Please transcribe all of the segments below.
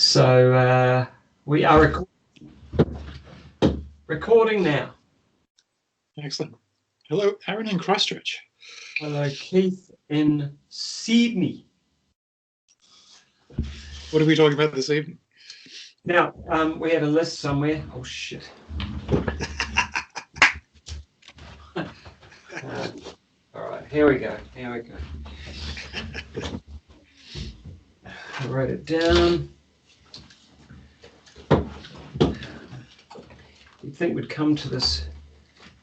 So we are recording now. Excellent. Hello, Aaron in Christchurch. Hello, Keith in Sydney. What are we talking about this evening? Now, we had a list somewhere. Oh, shit. All right, here we go. I wrote it down. You'd think we'd come to this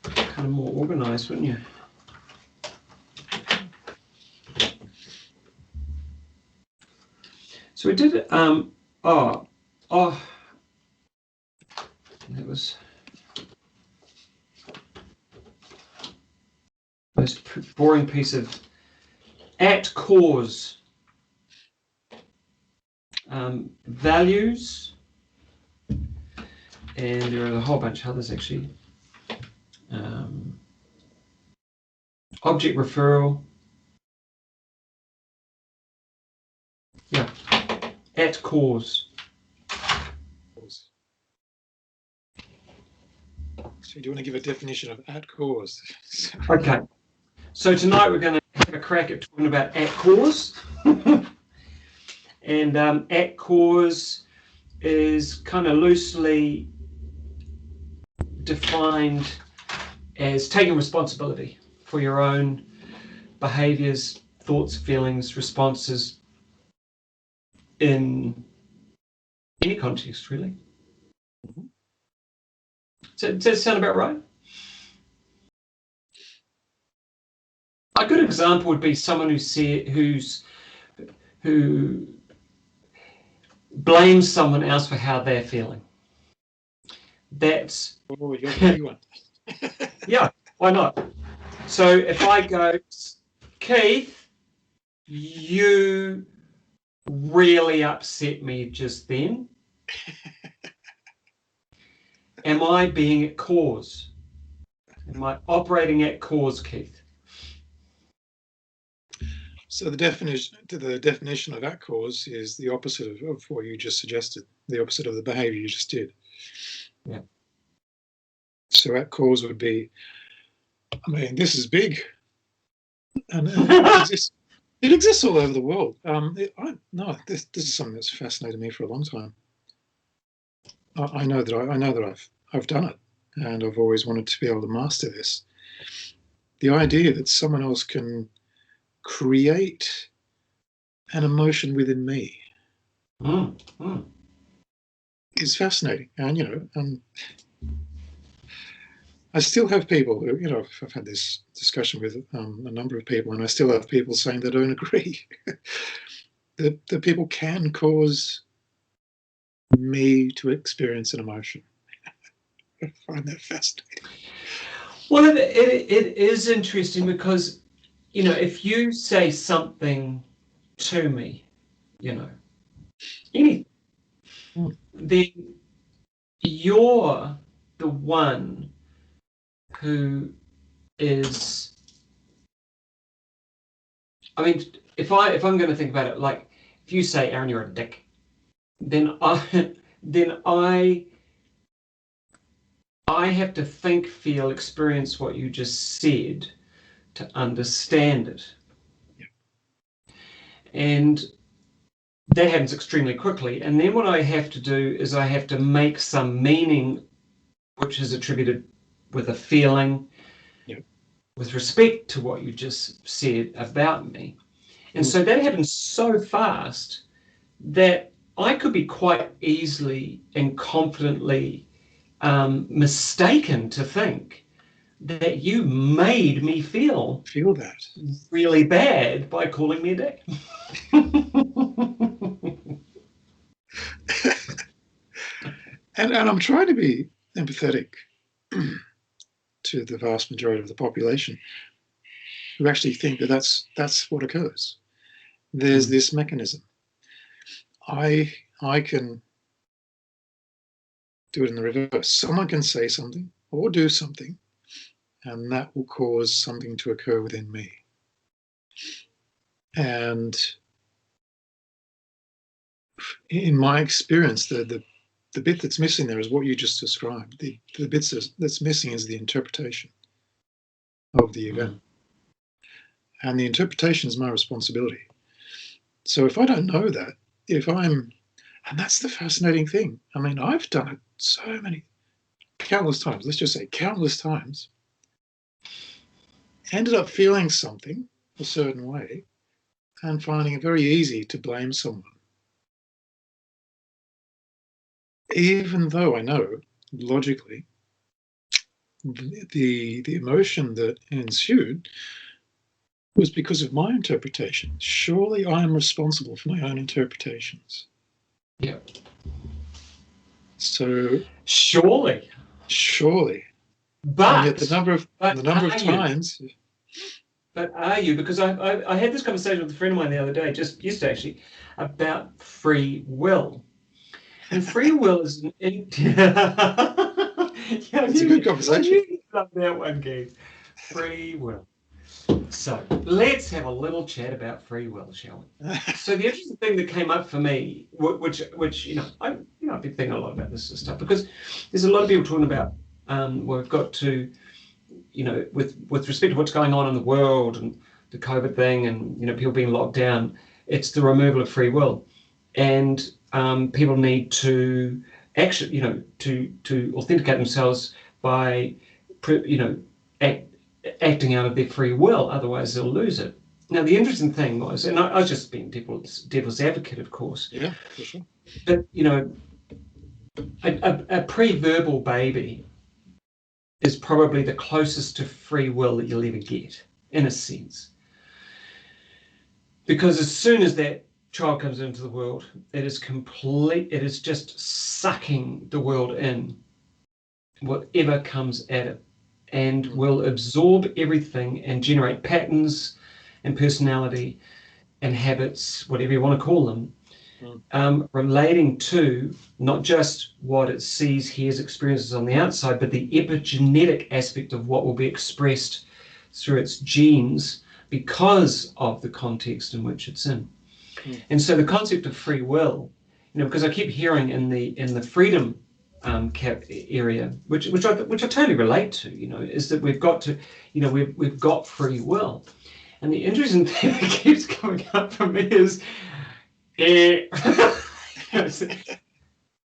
kind of more organized, wouldn't you? So we did it. It was the most boring piece of at cause values, and there are a whole bunch of others actually. Object referral. Yeah, at cause. So do you want to give a definition of at cause? Okay. So tonight we're going to have a crack at talking about at cause. And at cause is kind of loosely defined as taking responsibility for your own behaviors, thoughts, feelings, responses in any context, really. Does that sound about right? A good example would be someone who blames someone else for how they're feeling. That's you're the key one. Yeah, why not? So if I go, Keith, you really upset me just then. Am I being at cause? Am I operating at cause, Keith? So the definition of at cause is the opposite of what you just suggested, the opposite of the behavior you just did. Yeah. So at cause would be, I mean, this is big, and it exists all over the world. This is something that's fascinated me for a long time. I know that I've done it, and I've always wanted to be able to master this. The idea that someone else can create an emotion within me is fascinating, and I still have people who, I've had this discussion with a number of people, and I still have people saying they don't agree that people can cause me to experience an emotion. I find that fascinating. Well, it is interesting because, if you say something to me, anything, then you're the one who is, I mean, if I'm going to think about it, like if you say, Aaron, you're a dick, then I have to think, feel, experience what you just said to understand it. Yeah. And that happens extremely quickly. And then what I have to do is I have to make some meaning which is attributed with a feeling, with respect to what you just said about me. And so that happens so fast that I could be quite easily and confidently mistaken to think that you made me feel that really bad by calling me a dick. and I'm trying to be empathetic to the vast majority of the population who actually think that that's what occurs. There's this mechanism. I can do it in the reverse. Someone can say something or do something, and that will cause something to occur within me. And in my experience, the bit that's missing there is what you just described. The bit that's missing is the interpretation of the event. And the interpretation is my responsibility. So if I don't know that, and that's the fascinating thing. I mean, I've done it so many, countless times, let's just say countless times, ended up feeling something a certain way and finding it very easy to blame someone. Even though I know, logically, the emotion that ensued was because of my interpretation. Surely I am responsible for my own interpretations. Yeah. So surely. But and yet the number of times. But are you? Because I had this conversation with a friend of mine the other day, just yesterday actually, about free will. And free will is an it's a good conversation. You love that one, Keith. Free will. So let's have a little chat about free will, shall we? So the interesting thing that came up for me, which I've been thinking a lot about this stuff, because there's a lot of people talking about we've got to, with respect to what's going on in the world and the COVID thing, and people being locked down, it's the removal of free will, and people need to actually, to authenticate themselves by, acting out of their free will, otherwise they'll lose it. Now, the interesting thing was, and I was just being devil's advocate, of course. Yeah, for sure. But, a pre-verbal baby is probably the closest to free will that you'll ever get, in a sense. Because as soon as that child comes into the world, it is just sucking the world in, whatever comes at it, and will absorb everything and generate patterns and personality and habits, whatever you want to call them, relating to not just what it sees, hears, experiences on the outside, but the epigenetic aspect of what will be expressed through its genes because of the context in which it's in. And so the concept of free will, because I keep hearing in the freedom area, which I totally relate to, is that we've got to, we've got free will. And the interesting thing that keeps coming up for me is,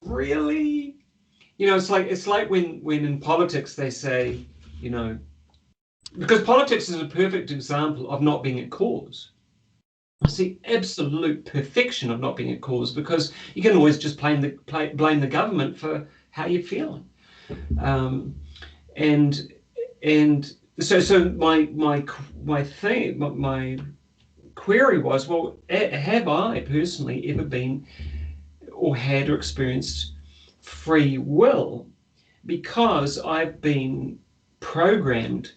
really, it's like when in politics they say, because politics is a perfect example of not being a cause. It's the absolute perfection of not being a cause, because you can always just blame the government for how you're feeling, and so my query was, well, have I personally ever been or had or experienced free will? Because I've been programmed,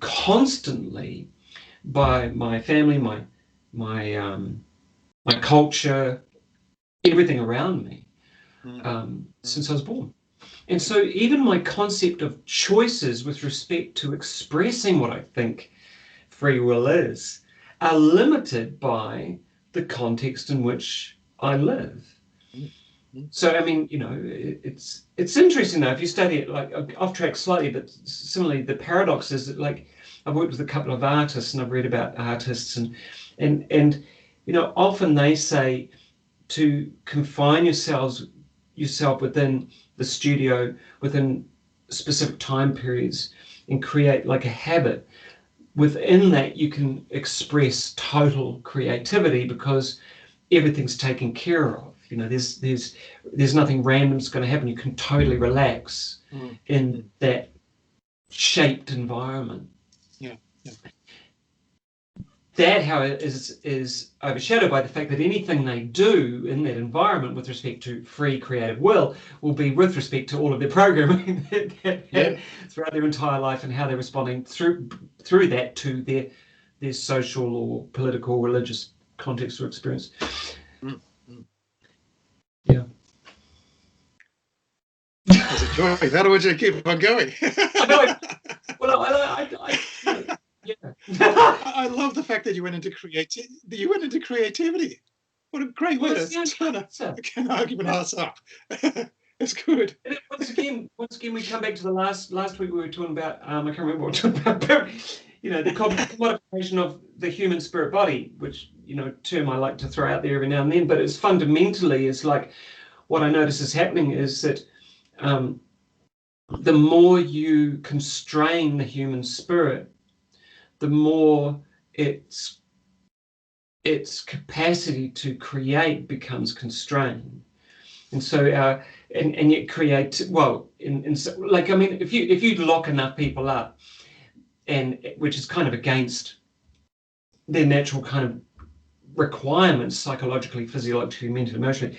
constantly by my family, my culture, everything around me, since I was born. And so even my concept of choices with respect to expressing what I think free will is are limited by the context in which I live. So, I mean, it's interesting though, if you study it, like off track slightly, but similarly, the paradox is that, like, I've worked with a couple of artists and I've read about artists, and often they say to confine yourself within the studio, within specific time periods, and create like a habit. Within that, you can express total creativity because everything's taken care of. There's nothing random's going to happen. You can totally relax in that shaped environment. Yeah. That, however, is overshadowed by the fact that anything they do in that environment with respect to free creative will be with respect to all of their programming throughout their entire life, and how they're responding through that to their social or political, religious context or experience. Yeah. That's a joy. How do we keep on going? Yeah. I love the fact that you went into creativity. What a great way to turn an argument ass up. It's good. And once again, we come back to the last week we were talking about. I can't remember what we were talking about. The commodification of the human spirit body, which term I like to throw out there every now and then. But it's fundamentally is like what I notice is happening is that the more you constrain the human spirit, the more its capacity to create becomes constrained. And so and yet create, well, like, I mean, if you lock enough people up, and which is kind of against their natural kind of requirements, psychologically, physiologically, mentally, emotionally,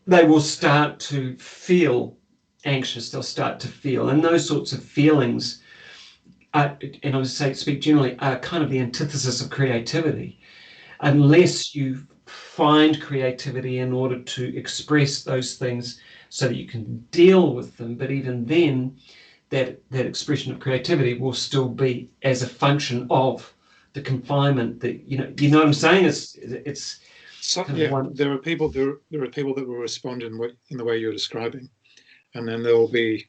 they will start to feel anxious. They'll start to feel, and those sorts of feelings are, and I'll speak generally, are kind of the antithesis of creativity, unless you find creativity in order to express those things so that you can deal with them. But even then, that expression of creativity will still be as a function of the confinement that you know what I'm saying. It's so, yeah. There are people that will respond in the way you're describing, and then there will be.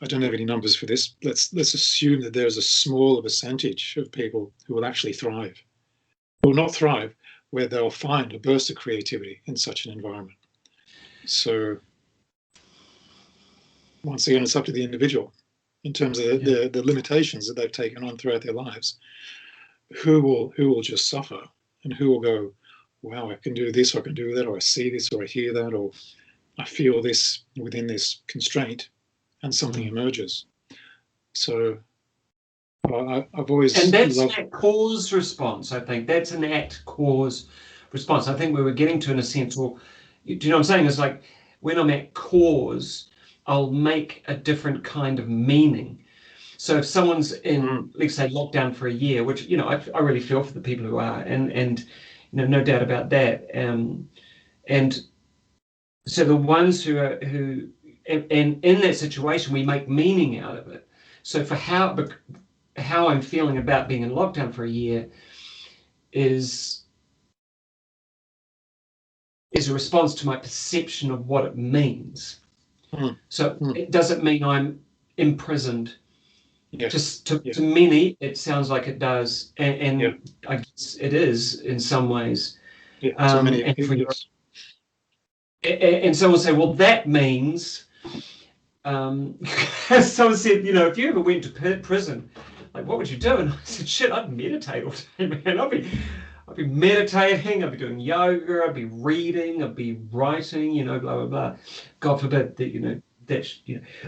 I don't have any numbers for this. Let's assume that there's a smaller percentage of people who will actually thrive, or not thrive, where they'll find a burst of creativity in such an environment. So once again, it's up to the individual in terms of the limitations that they've taken on throughout their lives. Who will just suffer, and who will go, wow, I can do this, or I can do that, or I see this, or I hear that, or I feel this within this constraint, and something emerges. So I've always and that's that cause response. I think that's an act cause response. I think we were getting to, in a sense, or do you know what I'm saying? It's like when I'm at cause, I'll make a different kind of meaning. So if someone's in, let's say, lockdown for a year, which I really feel for the people who are, and no doubt about that. And so the ones who and in that situation, we make meaning out of it. So for how I'm feeling about being in lockdown for a year is a response to my perception of what it means. So it doesn't mean I'm imprisoned. Just to many, it sounds like it does, and I guess it is in some ways. And someone will say, well, that means. Someone said, if you ever went to prison, like, what would you do? And I said, shit, I'd meditate all day, man. I'd be meditating, I'd be doing yoga, I'd be reading, I'd be writing, blah, blah, blah. God forbid that,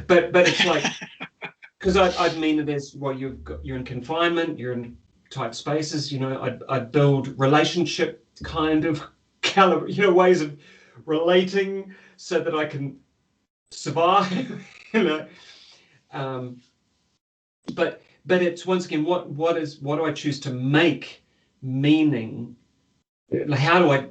but it's like, because I'd mean that there's, well, you're in confinement, you're in tight spaces, I'd build relationship kind of ways of relating so that I can survive, but it's, once again, what do I choose to make meaning? How do I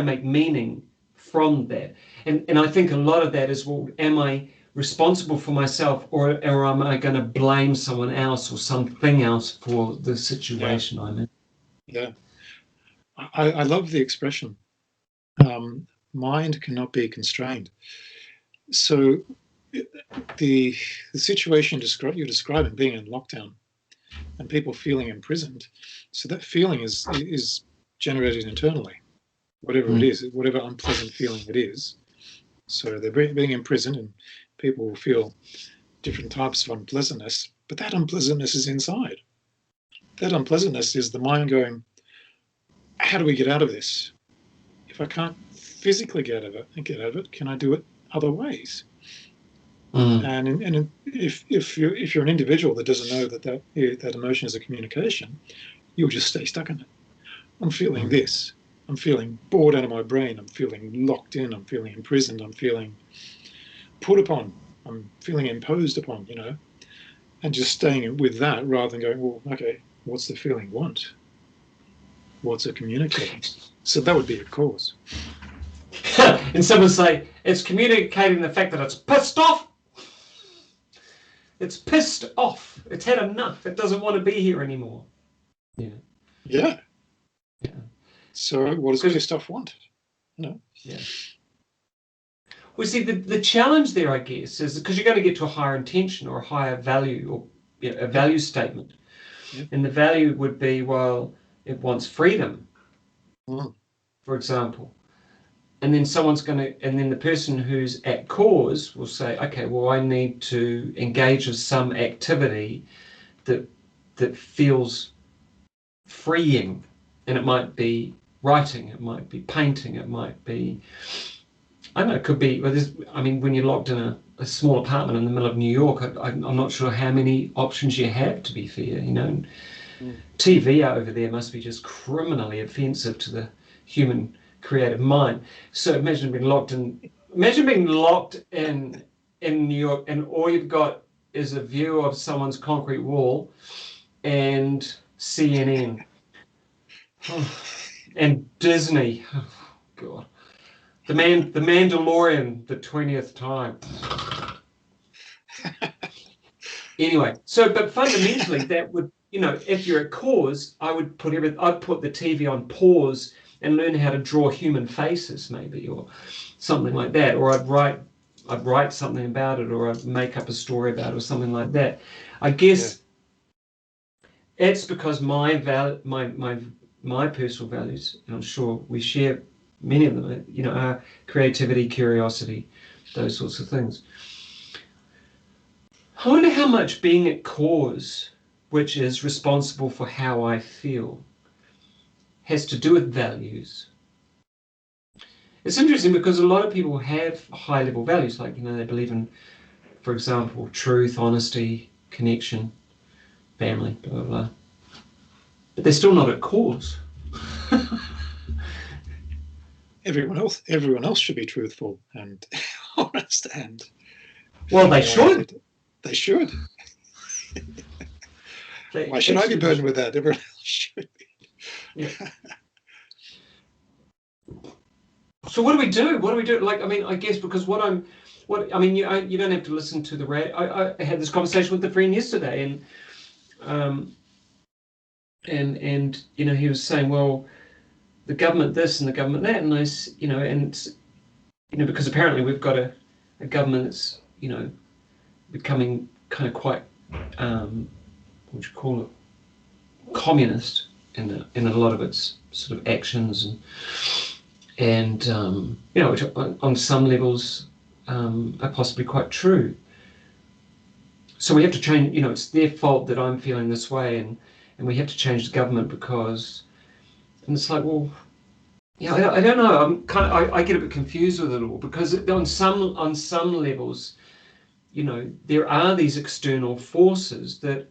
make meaning from that? And I think a lot of that is, well, am I responsible for myself, or am I going to blame someone else or something else for the situation I'm in? Yeah, I love the expression. Mind cannot be constrained. So the situation you're describing, being in lockdown and people feeling imprisoned, so that feeling is generated internally, whatever it is, whatever unpleasant feeling it is. So they're being imprisoned, and people will feel different types of unpleasantness, but that unpleasantness is inside. That unpleasantness is the mind going, how do we get out of this? If I can't physically get out of it, can I do it other ways? And if you're an individual that doesn't know that emotion is a communication, you'll just stay stuck in it. I'm feeling this. I'm feeling bored out of my brain. I'm feeling locked in. I'm feeling imprisoned. I'm feeling put upon. I'm feeling imposed upon, and just staying with that rather than going, well, okay, what's the feeling want? What's it communicating? So that would be a cause. And someone say, it's communicating the fact that it's pissed off. It's pissed off. It's had enough. It doesn't want to be here anymore. Yeah. Yeah. So what does Christoph want? No. Yeah. Well, see, the challenge there, I guess, is because you're going to get to a higher intention or a higher value or a value statement. Yeah. And the value would be, well, it wants freedom, Mm. for example. And then and then the person who's at cause will say, okay, well, I need to engage with some activity that feels freeing. And it might be writing, it might be painting, it might be, I don't know, it could be, when you're locked in a small apartment in the middle of New York, I'm not sure how many options you have, to be fair, TV over there must be just criminally offensive to the human creative mind. So imagine being locked in New York, and all you've got is a view of someone's concrete wall and CNN and Disney. Oh, God. The Mandalorian, the 20th time. Anyway, but fundamentally that would, if you're at cause, I'd put the TV on pause and learn how to draw human faces, maybe, or something like that. Or I'd write something about it, or I'd make up a story about it, or something like that. I guess it's because my personal values, and I'm sure we share many of them, are creativity, curiosity, those sorts of things. I wonder how much being at cause, which is responsible for how I feel, has to do with values. It's interesting because a lot of people have high level values, like, they believe in, for example, truth, honesty, connection, family, blah, blah, blah. But they're still not at cause. Everyone else should be truthful and honest, and they should. They should. Why should I be burdened with that? Everyone else should be. Yeah. So what do we do? I guess because you don't have to listen to the radio. I had this conversation with a friend yesterday, and he was saying, well, the government this and the government that, and because apparently we've got a government that's becoming kind of quite what would you call it, communist in a lot of its sort of actions, and which on some levels are possibly quite true. So we have to change. It's their fault that I'm feeling this way, and we have to change the government because. And it's like, well, I don't know. I'm I get a bit confused with it all because on some levels, there are these external forces that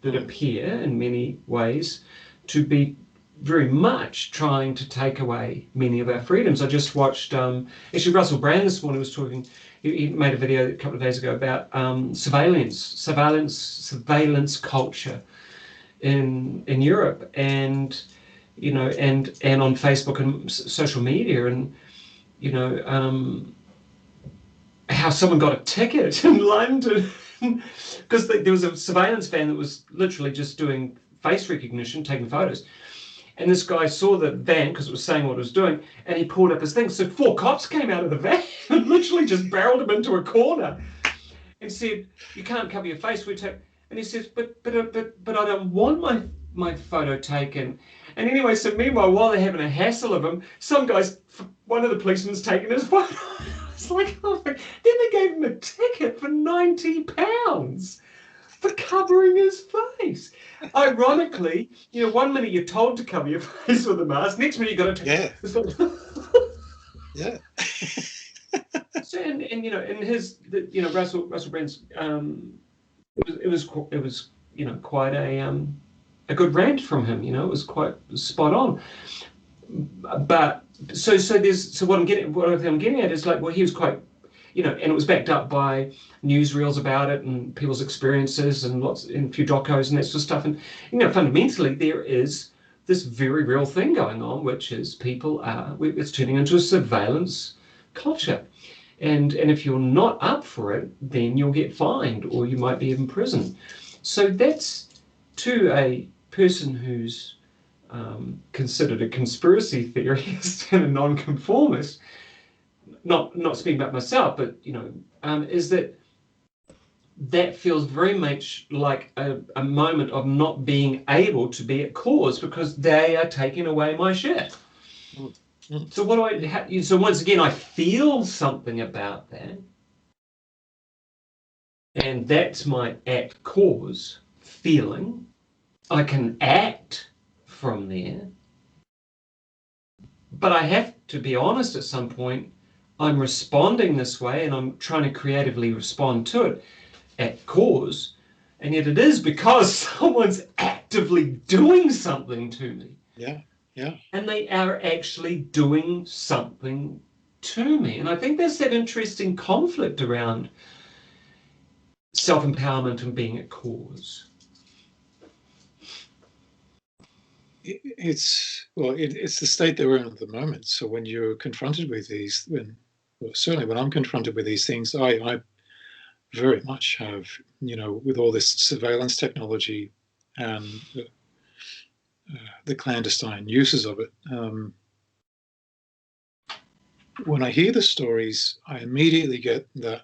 appear in many ways to be very much trying to take away many of our freedoms. I just watched actually Russell Brand this morning was talking. He made a video a couple of days ago about surveillance culture in Europe, and and on Facebook and social media, and how someone got a ticket in London because there was a surveillance van that was literally just doing face recognition, taking photos. And this guy saw the van because it was saying what it was doing, and he pulled up his thing. So 4 cops came out of the van and literally just barreled him into a corner and said, "You can't cover your face. And he says, "But I don't want my photo taken." And anyway, so meanwhile, while they're having a hassle of him, one of the policemen's taking his photo. It's like, oh my. Then they gave him a ticket for £90 for covering his face. Ironically, 1 minute you're told to cover your face with a mask, next minute you got to take it. Yeah. So, and in his, Russell Brand's, it was quite a good rant from him. It was quite spot on. But so what I'm getting at is like, well, he was quite, and it was backed up by newsreels about it and people's experiences and a few docos and that sort of stuff. And fundamentally there is this very real thing going on, which is it's turning into a surveillance culture. And if you're not up for it, then you'll get fined or you might be in prison. So that's to a person who's considered a conspiracy theorist and a nonconformist, not speaking about myself, but is that feels very much like a moment of not being able to be at cause because they are taking away my shit. So what do I? So once again, I feel something about that, and that's my at cause feeling. I can act from there, but I have to be honest. At some point, I'm responding this way, and I'm trying to creatively respond to it at cause, and yet it is because someone's actively doing something to me. Yeah. And they are actually doing something to me. And I think there's that interesting conflict around self-empowerment and being at cause. It's the state that we're in at the moment. So when you're confronted with these, certainly when I'm confronted with these things, I very much have, with all this surveillance technology and the clandestine uses of it. When I hear the stories, I immediately get that,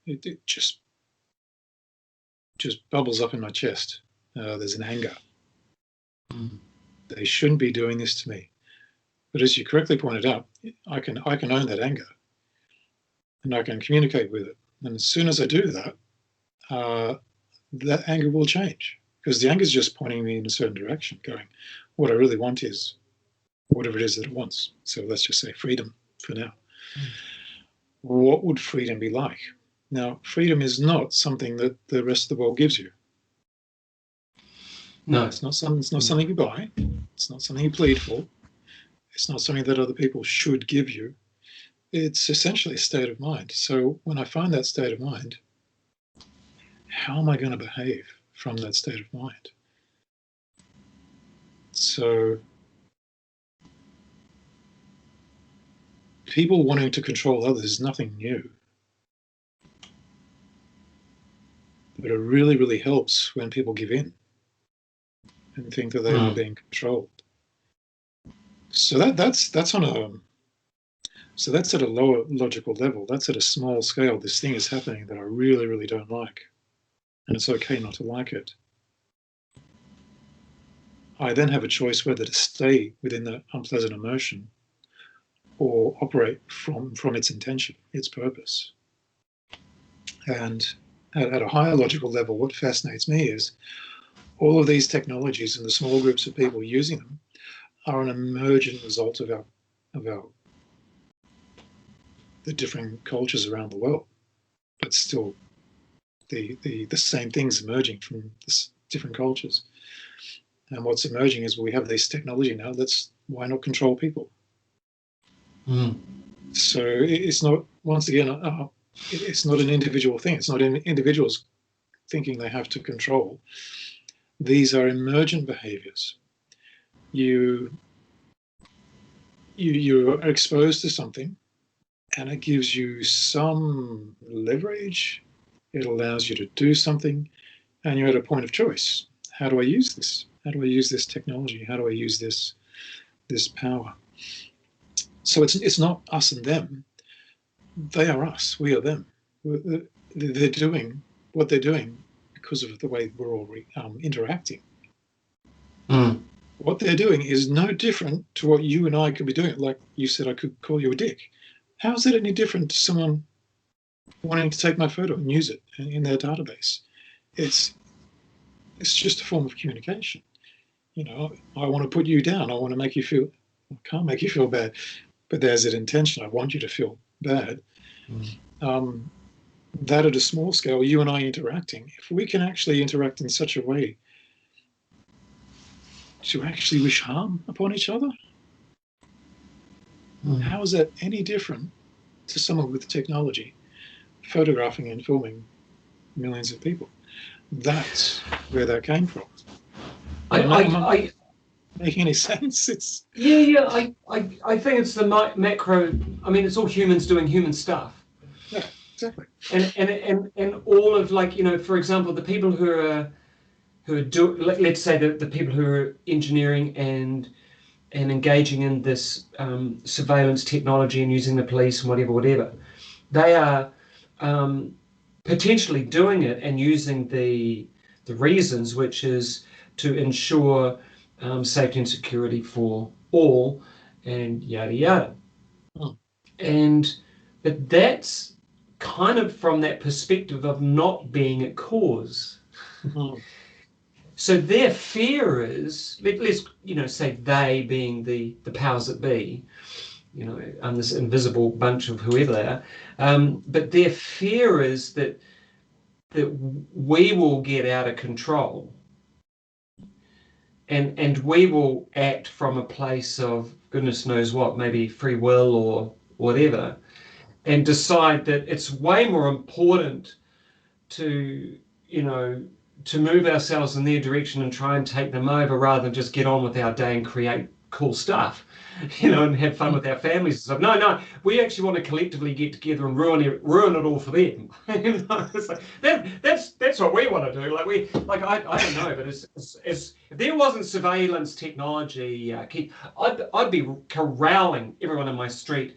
it just bubbles up in my chest. There's an anger. They shouldn't be doing this to me. But as you correctly pointed out, I can own that anger, and I can communicate with it. And as soon as I do that, that anger will change, because the anger is just pointing me in a certain direction, going, what I really want is whatever it is that it wants. So let's just say freedom for now. What would freedom be like? Now, freedom is not something that the rest of the world gives you. No, it's not something you buy. It's not something you plead for. It's not something that other people should give you. It's essentially a state of mind. So when I find that state of mind, how am I going to behave from that state of mind? So people wanting to control others is nothing new. But it really, really helps when people give in and think that they are being controlled. So that's on that's at a lower logical level. That's at a small scale. This thing is happening that I really, really don't like, and it's okay not to like it. I then have a choice whether to stay within that unpleasant emotion or operate from its intention, its purpose. And at a higher logical level, what fascinates me is all of these technologies and the small groups of people using them are an emergent result of the different cultures around the world, but still the same things emerging from this different cultures. And what's emerging is we have this technology now. Why not control people? So it's not, once again, it's not an individual thing. It's not individuals thinking they have to control. These are emergent behaviors. You are exposed to something, and it gives you some leverage. It allows you to do something, and you're at a point of choice. How do I use this? How do I use this technology? How do I use this power? So it's not us and them. They are us. We are them. They're doing what they're doing because of the way we're all interacting. What they're doing is no different to what you and I could be doing. Like you said, I could call you a dick. How is it any different to someone wanting to take my photo and use it in their database? It's just a form of communication. I want to put you down. I want to make you feel, I can't make you feel bad, but there's an intention. I want you to feel bad. That at a small scale, you and I interacting, if we can actually interact in such a way to actually wish harm upon each other, how is that any different to someone with technology photographing and filming millions of people? That's where that came from. I making any sense? It's I think it's the macro. I mean, it's all humans doing human stuff. Yeah, exactly. And all of, like, for example, the people who let's say the people who are engineering and engaging in this surveillance technology and using the police and whatever, they are potentially doing it and using the reasons, which is to ensure safety and security for all, and yada yada. But that's kind of from that perspective of not being a cause. So their fear is, let's say they being the powers that be, this invisible bunch of whoever they are, but their fear is that we will get out of control, and we will act from a place of goodness knows what, maybe free will or whatever, and decide that it's way more important to move ourselves in their direction and try and take them over, rather than just get on with our day and create cool stuff, and have fun with our families and stuff. No, we actually want to collectively get together and ruin it all for them. It's like, that's what we want to do. I don't know, but if there wasn't surveillance technology, Keith, I'd be corralling everyone in my street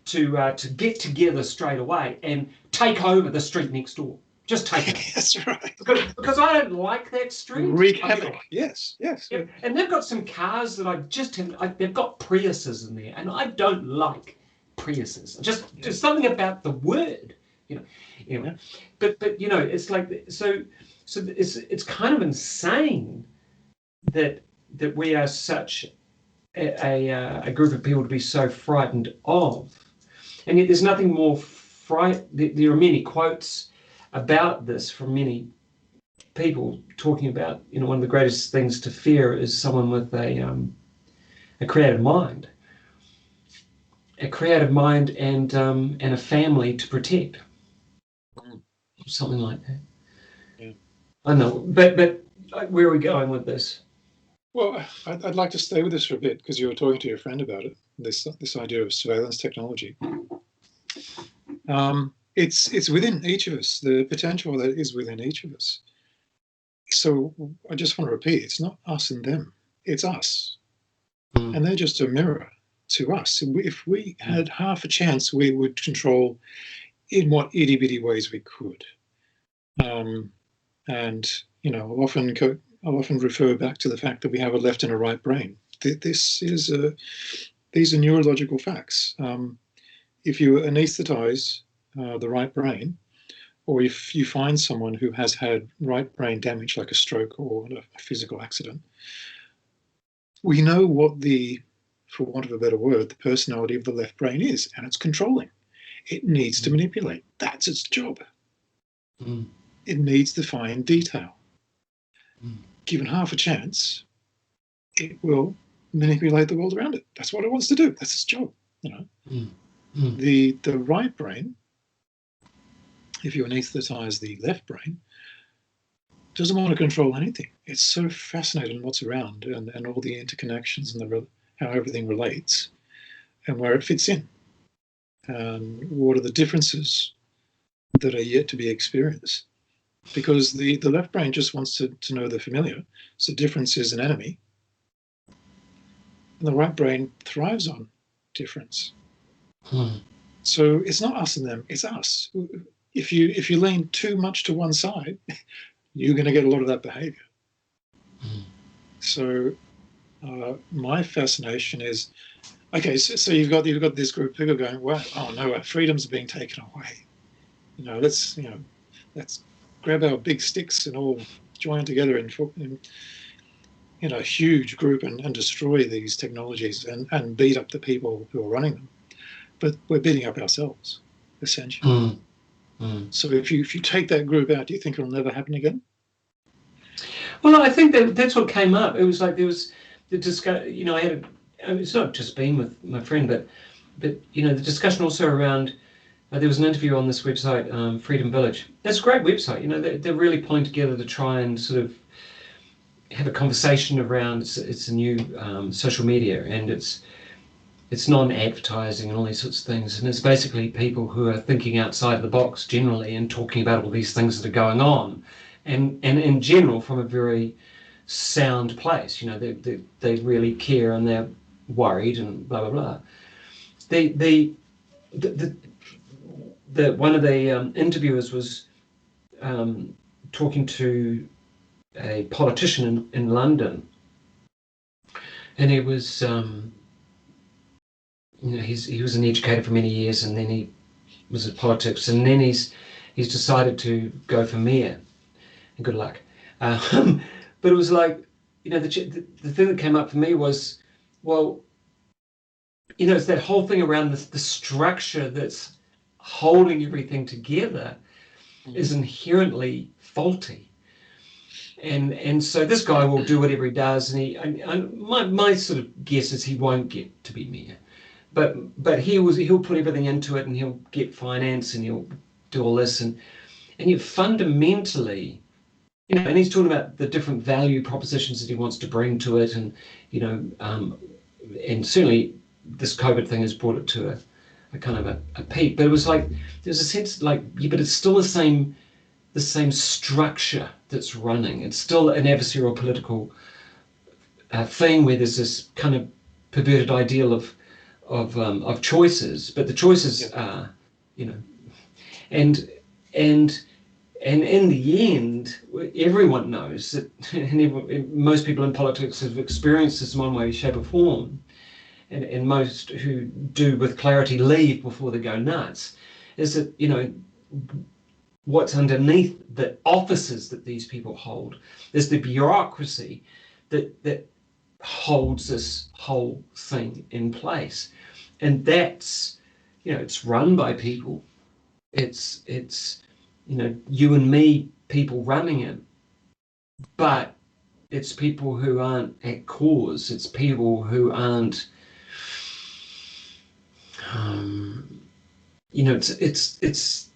to get together straight away and take over the street next door. Just take it. That's right. Because I don't like that street. Wreak havoc. Yes. Yeah. And they've got some cars that they've got Priuses in there, and I don't like Priuses. There's something about the word, Anyway, but it's like so it's kind of insane that we are such a group of people to be so frightened of, and yet there's nothing more there are many quotes about this from many people talking about, one of the greatest things to fear is someone with a creative mind, and a family to protect, something like that. Yeah. I know, but where are we going with this? Well, I'd like to stay with this for a bit, because you were talking to your friend about it. This idea of surveillance technology. It's within each of us. The potential that is within each of us. So I just want to repeat, it's not us and them, it's us. And they're just a mirror to us. If we had half a chance, we would control in what itty-bitty ways we could. And, I'll often refer back to the fact that we have a left and a right brain. These are neurological facts. If you anesthetize the right brain, or if you find someone who has had right brain damage, like a stroke or a physical accident, we know what for want of a better word, the personality of the left brain is, and it's controlling. It needs to manipulate. That's its job. It needs to find detail. Given half a chance, it will manipulate the world around it. That's what it wants to do. That's its job. The right brain, if you anesthetize the left brain, doesn't want to control anything. It's so fascinated in what's around and all the interconnections and how everything relates and where it fits in. What are the differences that are yet to be experienced? Because the left brain just wants to know the familiar. So difference is an enemy. And the right brain thrives on difference. So it's not us and them, it's us. If you lean too much to one side, you're going to get a lot of that behavior. So my fascination is, okay, so you've got this group of people going, well, oh no, our freedom's being taken away. Let's grab our big sticks and all join together in a huge group and destroy these technologies and beat up the people who are running them. But we're beating up ourselves, essentially. So if you take that group out, do you think it'll never happen again? Well, I think that's what came up. It was like there was the discussion. I had it's not just been with my friend, but the discussion also around. There was an interview on this website, Freedom Village. That's a great website. They're really pulling together to try and sort of have a conversation around. It's a new social media, and it's non-advertising and all these sorts of things. And it's basically people who are thinking outside the box generally and talking about all these things that are going on and in general from a very sound place. You know, they really care and they're worried and blah blah blah. The one of the interviewers was talking to a politician in London, and he was he was an educator for many years, and then he was in politics, and then he's decided to go for mayor. And good luck. But it was like, the thing that came up for me was, well, it's that whole thing around the structure that's holding everything together is inherently faulty. And so this guy will do whatever he does, and my sort of guess is he won't get to be mayor, but he'll put everything into it, and he'll get finance, and he'll do all this, and yet fundamentally, and he's talking about the different value propositions that he wants to bring to it, and and certainly this COVID thing has brought it to a kind of a peak. But it was like there's a sense like, yeah, but it's still the same structure that's running. It's still an adversarial political thing where there's this kind of perverted ideal of choices, but the choices are, and in the end, everyone knows that, and most people in politics have experienced this in one way, shape, or form, and most who do with clarity leave before they go nuts, is that, what's underneath the offices that these people hold is the bureaucracy that holds this whole thing in place. And that's, it's run by people. It's you and me, people running it, but it's people who aren't at cause. It's people who aren't, it's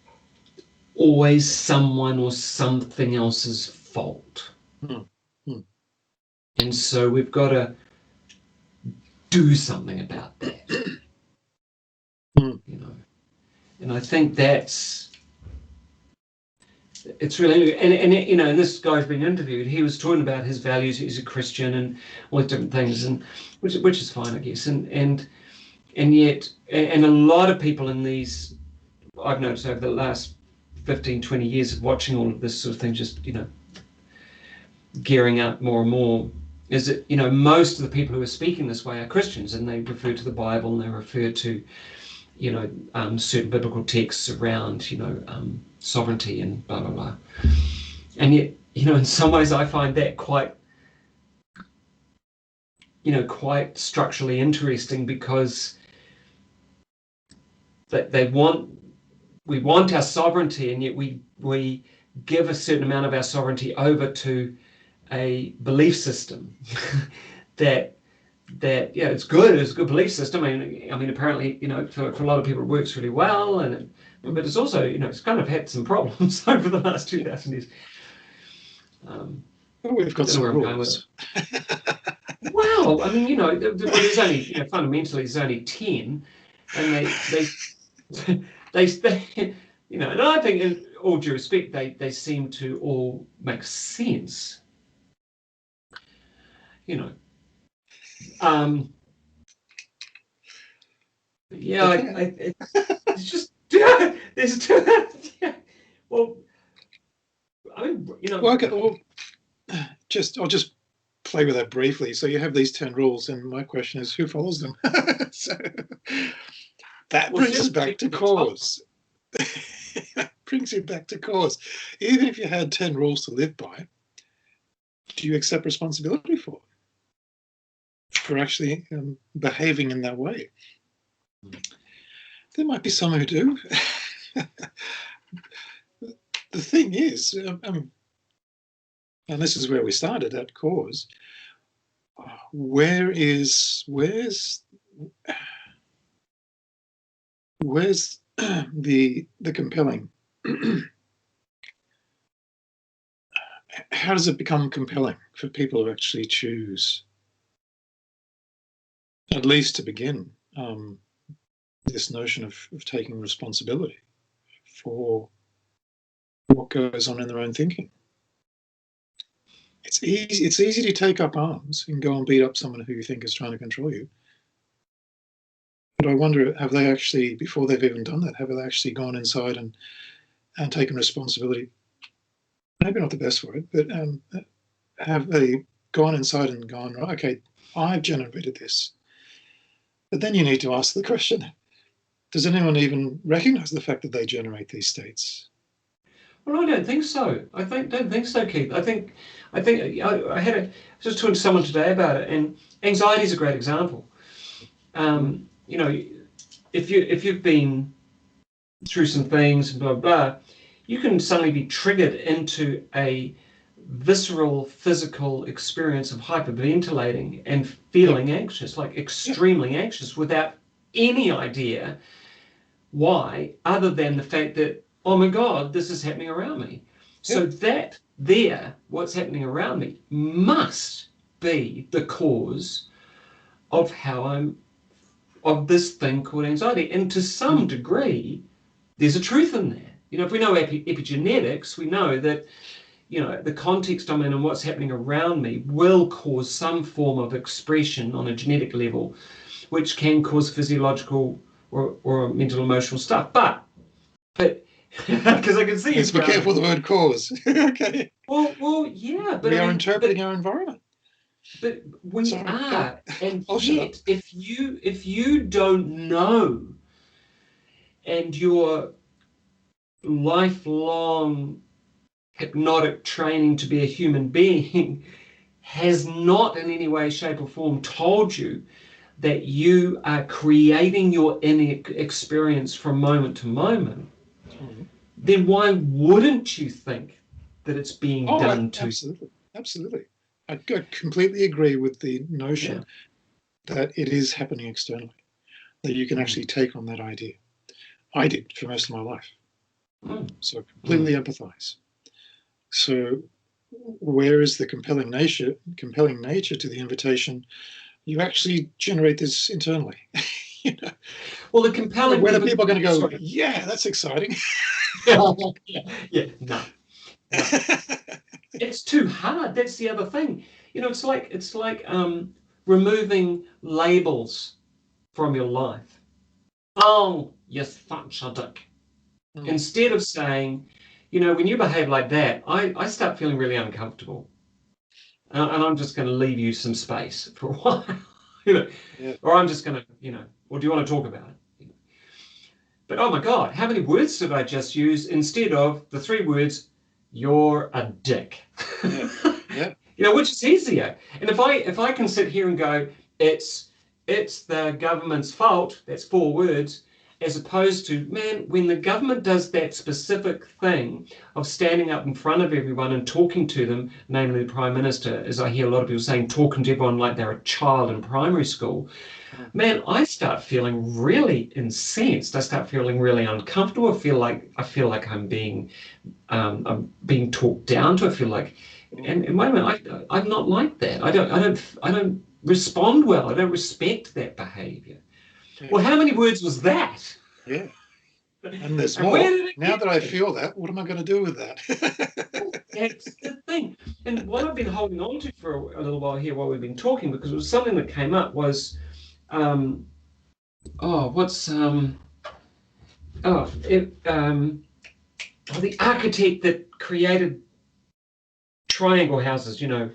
always someone or something else's fault. And so we've got to do something about that. And I think it's really, and this guy's been interviewed, he was talking about his values, he's a Christian and all these different things, and which is fine, I guess, and yet a lot of people in these, I've noticed over the last 15, 20 years of watching all of this sort of thing, just, gearing up more and more, is that, most of the people who are speaking this way are Christians, and they refer to the Bible, and they refer to, certain biblical texts around, sovereignty and blah, blah, blah. And yet, in some ways I find that quite structurally interesting, because that we want our sovereignty, and yet we give a certain amount of our sovereignty over to a belief system that it's good. It's a good belief system. I mean, apparently, for a lot of people it works really well, but it's also, it's kind of had some problems over the last 2,000 years. We've got some rules. Well, I mean, there's only, fundamentally there's only 10, and they and I think, in all due respect, they seem to all make sense. It's just there's well, I mean, Well, okay, I'll just play with that briefly. So you have these 10 rules, and my question is, who follows them? So that brings us back to cause. Brings you back to cause. Even if you had 10 rules to live by, do you accept responsibility for actually behaving in that way? There might be some who do. The thing is, and this is where we started at cause, where's the compelling? How does it become compelling for people to actually choose, at least to begin, this notion of taking responsibility for what goes on in their own thinking? It's easy. It's easy to take up arms and go and beat up someone who you think is trying to control you. But I wonder, have they actually, before they've even done that, have they actually gone inside and taken responsibility? Maybe not the best word, but have they gone inside and gone, right, okay, I've generated this. But then you need to ask the question, does anyone even recognize the fact that they generate these states? Well, I don't think so. Don't think so, Keith. I was just talking to someone today about it, and anxiety is a great example. You know, if you've been through some things, blah blah, you can suddenly be triggered into a visceral physical experience of hyperventilating and feeling anxious, like extremely anxious, without any idea why, other than the fact that, oh my God, this is happening around me. So that what's happening around me must be the cause of of this thing called anxiety. And to some degree, there's a truth in there. You know, if we know epigenetics, we know that, you know, the context I'm in and what's happening around me will cause some form of expression on a genetic level, which can cause physiological or mental emotional stuff. But because I can see let's be careful with the word cause. Okay. Well, yeah, but we are interpreting our environment. But we are, and I'll yet, if you don't know, and your lifelong hypnotic training to be a human being has not in any way, shape, or form told you that you are creating your inner experience from moment to moment, then why wouldn't you think that it's being done to? Absolutely. I completely agree with the notion that it is happening externally, that you can actually take on that idea. I did for most of my life. So I completely empathize. So where is the compelling nature to the invitation? You actually generate this internally. You know? Well, the compelling. Whether people are going to go, yeah, that's exciting. No. It's too hard. That's the other thing. You know, it's like removing labels from your life. Oh, you're such a dick. Instead of saying, you know, when you behave like that, I start feeling really uncomfortable. And I'm just going to leave you some space for a while, you know, or I'm just going to, you know, or do you want to talk about it? But oh my God, how many words did I just use instead of the 3 words, you're a dick? You know, which is easier. And if I can sit here and go, it's the government's fault, that's 4 words, as opposed to, man, when the government does that specific thing of standing up in front of everyone and talking to them, namely the Prime Minister, as I hear a lot of people saying, talking to everyone like they're a child in primary school, man, I start feeling really incensed. I start feeling really uncomfortable. I feel like I'm being talked down to. I feel like, and wait a minute, I'm not like that. I don't respond well. I don't respect that behavior. Well, how many words was that? Yeah. And there's more. Now that I feel that, what am I going to do with that? That's the thing. And what I've been holding on to for a little while here while we've been talking, because it was something that came up, was the architect that created triangle houses, you know,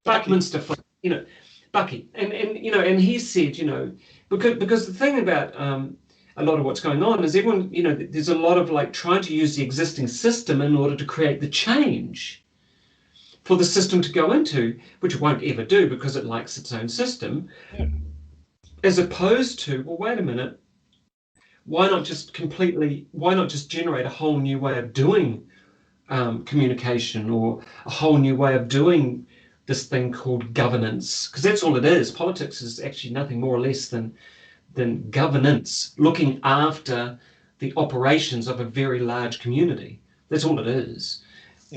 Buckminster, you know, Bucky, and you know, and he said, you know, because the thing about a lot of what's going on is everyone, you know, there's a lot of like trying to use the existing system in order to create the change for the system to go into, which it won't ever do because it likes its own system, as opposed to, well, wait a minute, why not just generate a whole new way of doing communication, or a whole new way of doing this thing called governance? Because that's all it is. Politics is actually nothing more or less than governance, looking after the operations of a very large community. That's all it is,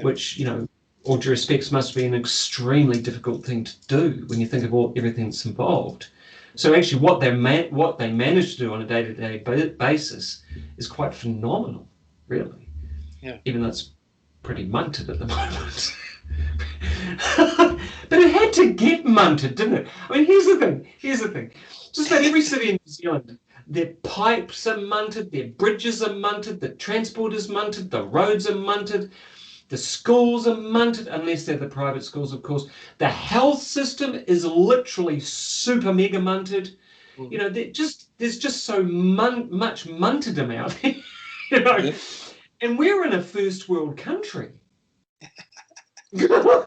which, you know, all due respects, must be an extremely difficult thing to do when you think of everything that's involved. So actually what they manage to do on a day-to-day basis is quite phenomenal, really. Even though it's pretty munted at the moment. But it had to get munted, didn't it? I mean, here's the thing. Just about every city in New Zealand, their pipes are munted, their bridges are munted, the transport is munted, the roads are munted, the schools are munted, unless they're the private schools, of course. The health system is literally super mega munted. You know, there's just so much muntedom out there, you know. Yeah. And we're in a first world country. You know.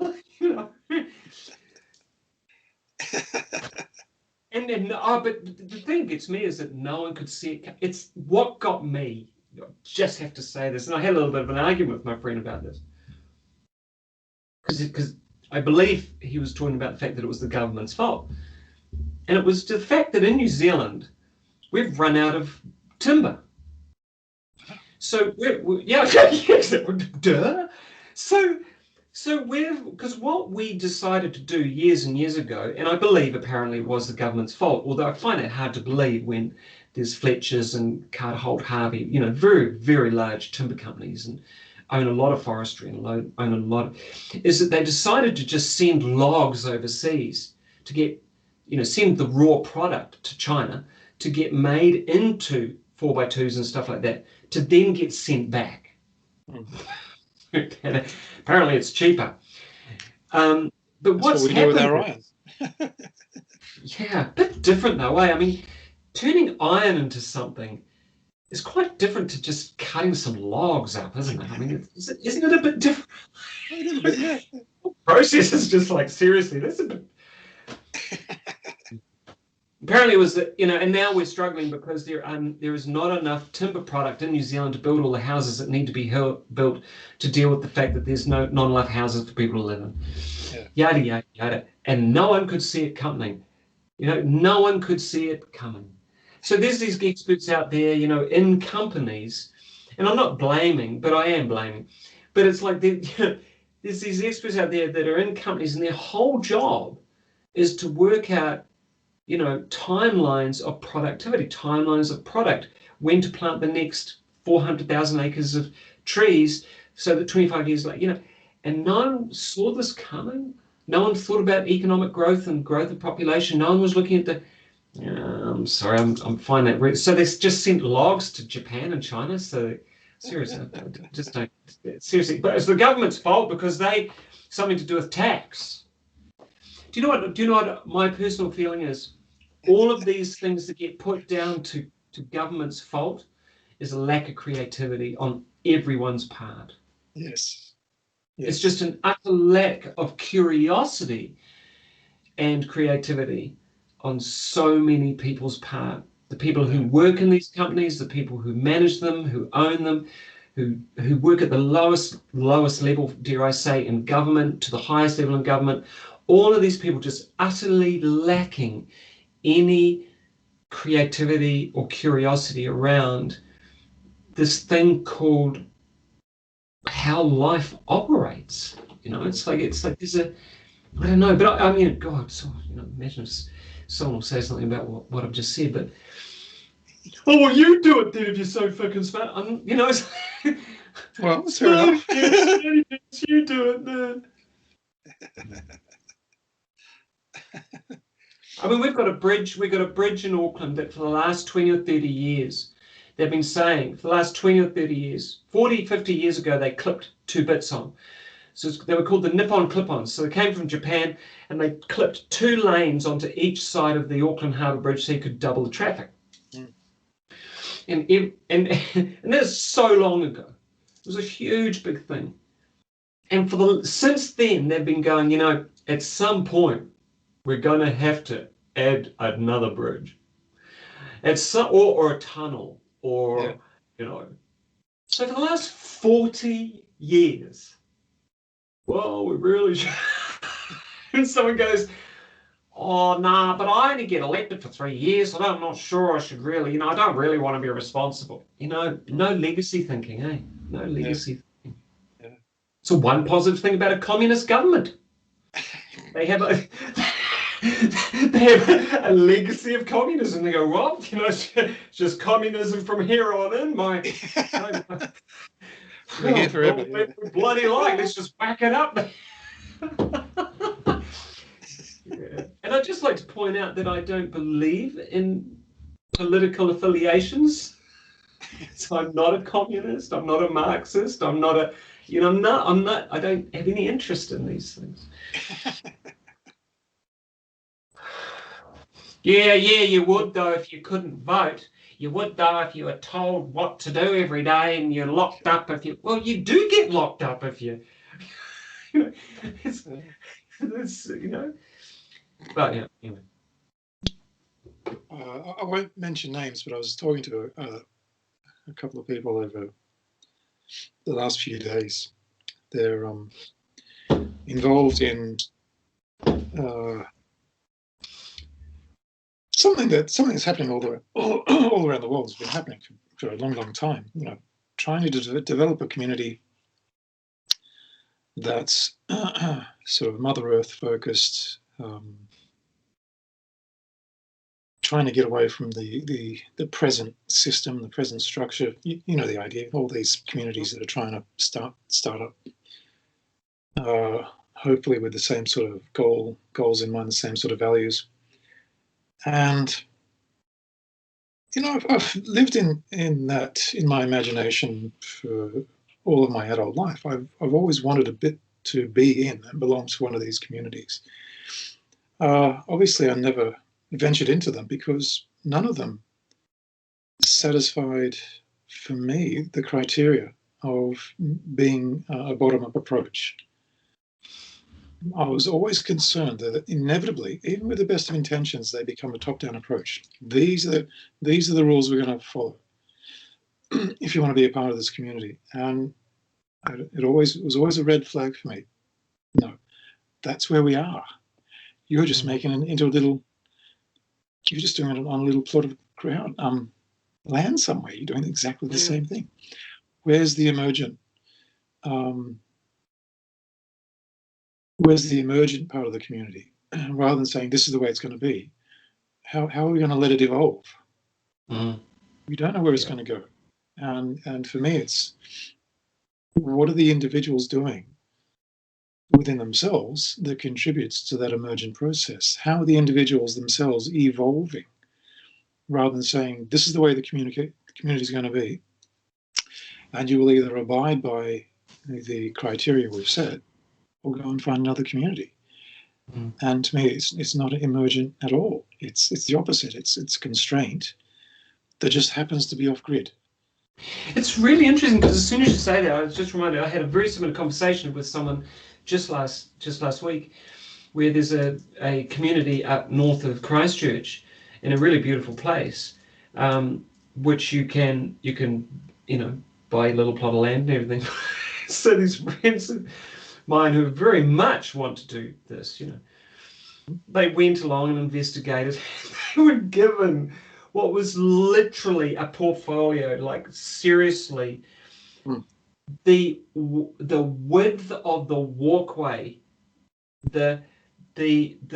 But the thing that gets me is that no one could see it. It's what got me. I just have to say this, and I had a little bit of an argument with my friend about this, because I believe he was talking about the fact that it was the government's fault, and it was the fact that in New Zealand we've run out of timber. So duh. So because what we decided to do years and years ago, and I believe apparently it was the government's fault, although I find it hard to believe when there's Fletchers and Carter Holt Harvey, you know, very, very large timber companies and own a lot of forestry and own a lot of, is that they decided to just send logs overseas to get, you know, send the raw product to China to get made into 4x2s and stuff like that, to then get sent back. Apparently it's cheaper. But That's what's what we do with our happened? iron. Yeah, a bit different though. I mean, turning iron into something is quite different to just cutting some logs up, isn't it? I mean, isn't it a bit different? A little bit, yeah. The process is just like, seriously, that's a bit. Apparently it was that, you know, and now we're struggling because there is not enough timber product in New Zealand to build all the houses that need to be built to deal with the fact that there's not enough houses for people to live in. Yeah. Yada, yada, yada. And no one could see it coming. You know, no one could see it coming. So there's these experts out there, you know, in companies, and I'm not blaming, but I am blaming. But it's like there's these experts out there that are in companies and their whole job is to work out, you know, timelines of productivity, timelines of product, when to plant the next 400,000 acres of trees so that 25 years later, you know, and no one saw this coming. No one thought about economic growth and growth of population. No one was looking at the, I'm sorry, I'm finding that. So they just sent logs to Japan and China. So seriously, just don't, seriously, but it's the government's fault because something to do with tax. Do you know what my personal feeling is? All of these things that get put down to government's fault is a lack of creativity on everyone's part. Yes. It's just an utter lack of curiosity and creativity on so many people's part. The people who work in these companies, the people who manage them, who own them, who work at the lowest level, dare I say, in government, to the highest level in government. All of these people just utterly lacking any creativity or curiosity around this thing called how life operates. You know, it's like there's a, I don't know, but I mean, God, so, you know, imagine if someone will say something about what I've just said, but oh, well, you do it then if you're so fucking smart. You know, it's well, that's fair enough. You do it then. I mean, we've got a bridge in Auckland that for the last 20 or 30 years, they've been saying, for the last 20 or 30 years, 40, 50 years ago, they clipped 2 bits on. So they were called the Nippon clip-ons. So they came from Japan and they clipped 2 lanes onto each side of the Auckland Harbour Bridge so you could double the traffic. Mm. And that's so long ago. It was a huge, big thing. And since then, they've been going, you know, at some point, we're going to have to add another bridge. Or a tunnel, or, you know. So for the last 40 years, well, we really should. And someone goes, oh, nah, but I only get elected for 3 years, so I'm not sure I should really, you know, I don't really want to be responsible. You know, no legacy thinking, eh? No legacy thinking. Yeah. So one positive thing about a communist government, they have a legacy of communism. They go, well, you know, it's just communism from here on in. Forever. Bloody like, let's just back it up. Yeah. And I'd just like to point out that I don't believe in political affiliations. So I'm not a communist. I'm not a Marxist. I'm not a, I don't have any interest in these things. Yeah, you would though if you couldn't vote. You would though if you were told what to do every day and you're locked up if you, well, you do get locked up if you, it's, but yeah, anyway. I won't mention names, but I was talking to a couple of people over the last few days. They're involved in something that's happening all around the world. Has been happening for a long time. Trying to develop a community that's sort of Mother Earth focused. Trying to get away from the present system, the present structure. You know the idea. All these communities that are trying to start up, hopefully with the same sort of goals in mind, the same sort of values. And I've lived in that in my imagination for all of my adult life. I've always wanted a bit to be in and belong to one of these communities. Obviously, I never ventured into them because none of them satisfied, for me, the criteria of being a bottom-up approach. I was always concerned that inevitably, even with the best of intentions, they become a top-down approach. These are the rules we're going to follow if you want to be a part of this community. And it was always a red flag for me. No, that's where we are. You're just making it into a little. You're just doing it on a little plot of ground, land somewhere. You're doing exactly the same thing. Where's the emergent? Where's the emergent part of the community? Rather than saying this is the way it's going to be, how are we going to let it evolve? We don't know where it's going to go, and for me, it's what are the individuals doing within themselves that contributes to that emergent process? How are the individuals themselves evolving, rather than saying this is the way the community is going to be, and you will either abide by the criteria we've set, or go and find another community. And to me, it's not emergent at all. It's the opposite. It's constraint that just happens to be off grid. It's really interesting because as soon as you say that, I was just reminded I had a very similar conversation with someone just last week, where there's a community up north of Christchurch in a really beautiful place, which you can buy a little plot of land and everything. So these friends of mine who very much want to do this, they went along and investigated. They were given what was literally a portfolio, like seriously, the width of the walkway, the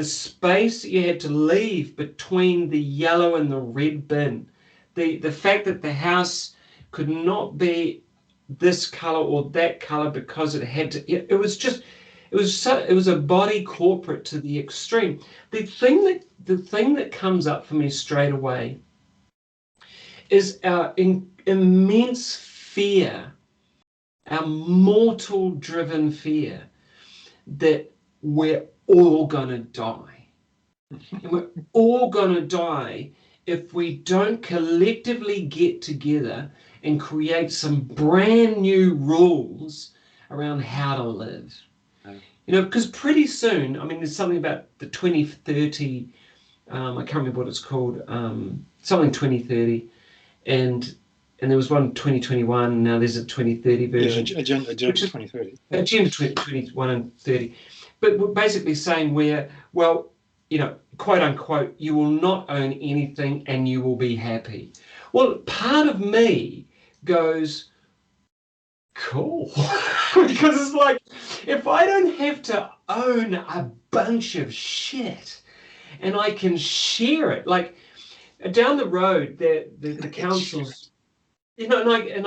space that you had to leave between the yellow and the red bin, the fact that the house could not be this color or that color because it had to. It was a body corporate to the extreme. The thing that comes up for me straight away is our immense fear, our mortal driven fear that we're all gonna die. And we're all gonna die if we don't collectively get together and create some brand new rules around how to live. Because pretty soon, there's something about the 2030, I can't remember what it's called, something 2030, and there was one 2021, now there's a 2030 version. Yeah, Agenda 2030. Agenda 2021 and 30. But we're basically saying quote unquote, you will not own anything and you will be happy. Well, part of me goes, cool. Because it's like, if I don't have to own a bunch of shit and I can share it, like down the road, the councils, and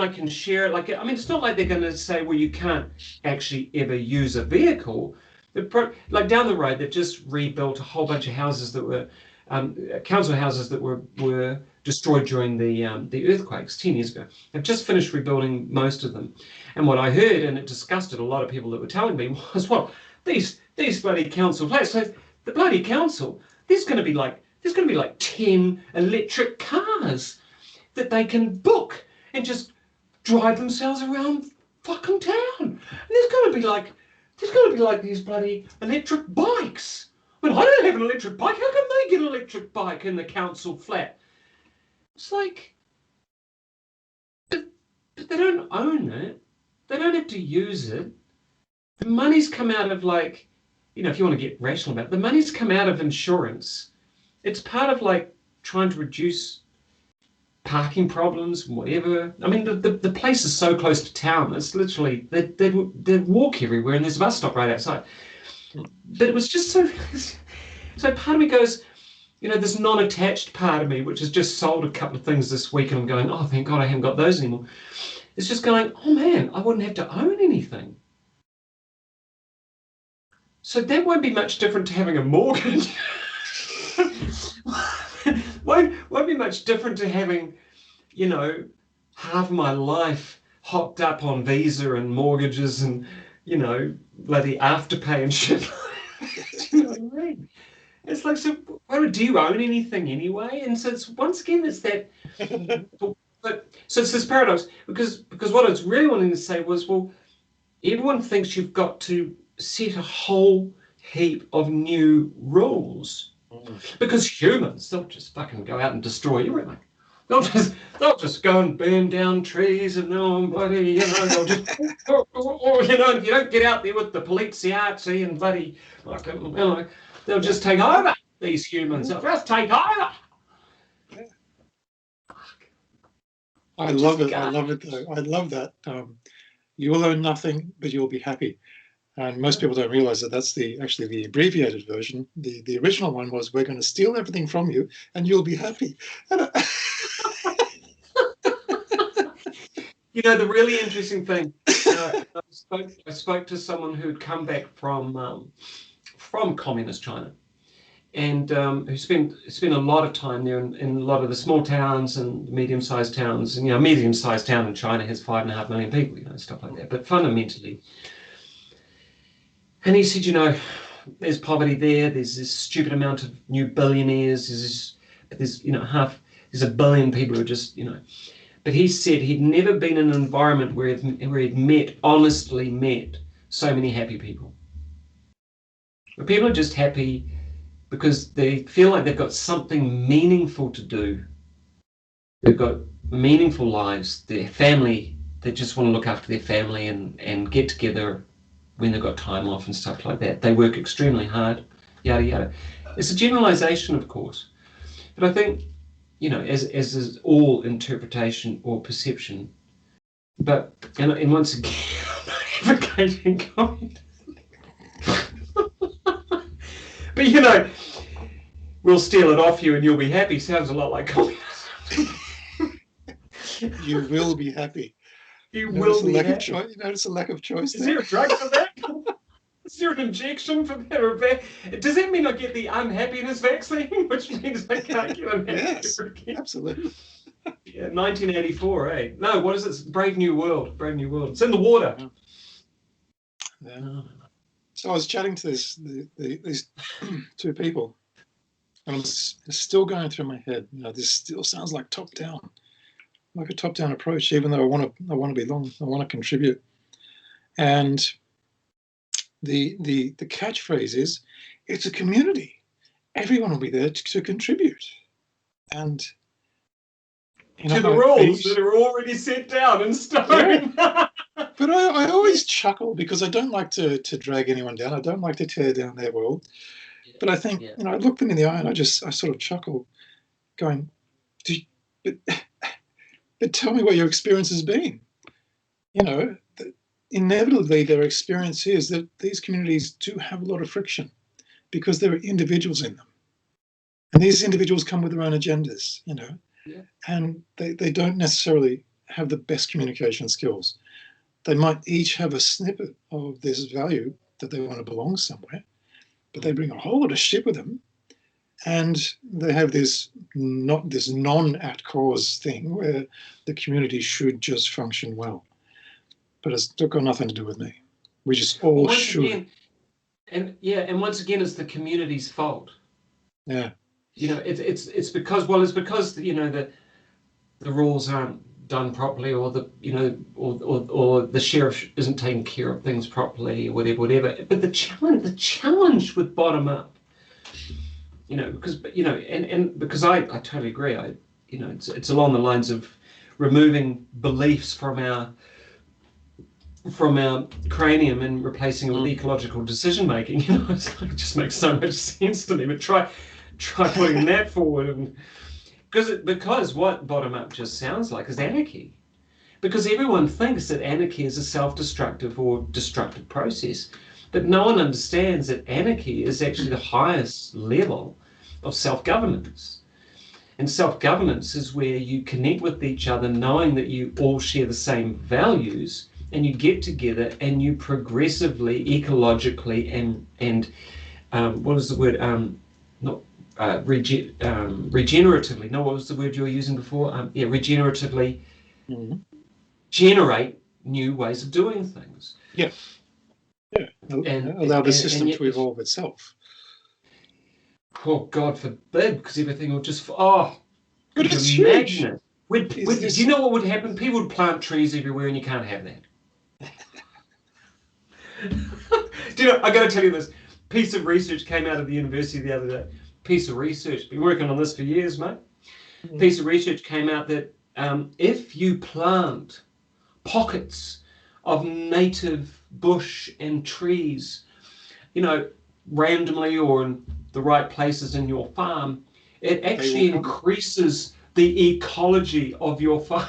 I can share it. Like, it's not like they're going to say, well, you can't actually ever use a vehicle, Like down the road, they've just rebuilt a whole bunch of houses that were council houses that were destroyed during the earthquakes 10 years ago. They've just finished rebuilding most of them. And what I heard, and it disgusted a lot of people that were telling me, was, well, these bloody council flats. So the bloody council, there's going to be like 10 electric cars that they can book and just drive themselves around fucking town. And there's going to be like these bloody electric bikes. I mean, I don't have an electric bike. How come they get an electric bike in the council flat? It's like, but they don't own it. They don't have to use it. The money's come out of, like, if you want to get rational about it, the money's come out of insurance. It's part of like trying to reduce parking problems, whatever. I mean, the place is so close to town. It's literally, they walk everywhere, and there's a bus stop right outside. But it was just so part of me goes, this non-attached part of me, which has just sold a couple of things this week, and I'm going, oh, thank God I haven't got those anymore. It's just going, oh man, I wouldn't have to own anything. So that won't be much different to having a mortgage. won't be much different to having, half my life hopped up on Visa and mortgages and, bloody Afterpay and shit. You know what I mean? It's like, so do you own anything anyway? And so it's, once again, it's that. But so it's this paradox, because what I was really wanting to say was, well, everyone thinks you've got to set a whole heap of new rules, because humans, they'll just fucking go out and destroy everything. They'll just go and burn down trees, and bloody, they'll just, if you don't get out there with the poliziati and bloody, they'll just take over. These humans, they'll just take over. I love it. I love it, though. I love that. You will own nothing, but you'll be happy. And most people don't realize that that's actually the abbreviated version. The original one was, we're going to steal everything from you, and you'll be happy. The really interesting thing, I spoke to someone who'd come back from communist China, and who spent a lot of time there in a lot of the small towns and medium-sized towns. And a medium-sized town in China has 5.5 million people, stuff like that. But fundamentally, and he said, there's poverty there. There's this stupid amount of new billionaires. There's a billion people who are just, But he said he'd never been in an environment where he'd honestly met so many happy people. Where people are just happy because they feel like they've got something meaningful to do. They've got meaningful lives. Their family, they just want to look after their family and get together when they've got time off and stuff like that. They work extremely hard, yada, yada. It's a generalization, of course. But I think, as is all interpretation or perception, but, and once again, I'm not advocating communism. But, we'll steal it off you and you'll be happy. Sounds a lot like communism. You will be happy. You will be happy. You notice a lack of choice there. Is there a drug for that? Is there an injection for that? Or does that mean I get the unhappiness vaccine, which means I can't get unhappy? Yes, absolutely. Yeah, 1984, eh? No, what is it? Brave New World. Brave New World. It's in the water. Yeah. So I was chatting to these two people, and I'm still going through my head. This still sounds like top-down, like a top-down approach. Even though I want to belong, I want to contribute. And the catchphrase is, it's a community. Everyone will be there to contribute. And to the rules that are already set down in stone. Yeah. But I always chuckle because I don't like to drag anyone down. I don't like to tear down their world. Yeah. But I think, I look them in the eye and I sort of chuckle, going, but tell me what your experience has been. Inevitably their experience is that these communities do have a lot of friction because there are individuals in them. And these individuals come with their own agendas, Yeah. And they don't necessarily have the best communication skills. They might each have a snippet of this value that they want to belong somewhere, but they bring a whole lot of shit with them. And they have this non-at-cause thing where the community should just function well. But it's got nothing to do with me. We just all should. And once again, it's the community's fault. Yeah. It's because the rules aren't done properly, or or the sheriff isn't taking care of things properly, or whatever. But the challenge with bottom up, because I totally agree. It's along the lines of removing beliefs from our cranium and replacing it with ecological decision making. It just makes so much sense to me. But try putting that forward, and because what bottom up just sounds like is anarchy. Because everyone thinks that anarchy is a self-destructive or destructive process, but no one understands that anarchy is actually the highest level of self-governance. And self-governance is where you connect with each other, knowing that you all share the same values, and you get together and you progressively, ecologically, and what was the word? Regeneratively. No, what was the word you were using before? Regeneratively generate new ways of doing things. Yeah. And allow the system to evolve itself. Oh, God forbid, because everything will just... but it's huge. Do you know what would happen? People would plant trees everywhere, and you can't have that. I got to tell you this piece of research came out of the university the other day. Piece of research, been working on this for years, mate. Piece of research came out that if you plant pockets of native bush and trees, randomly or in the right places in your farm, it actually increases the ecology of your farm.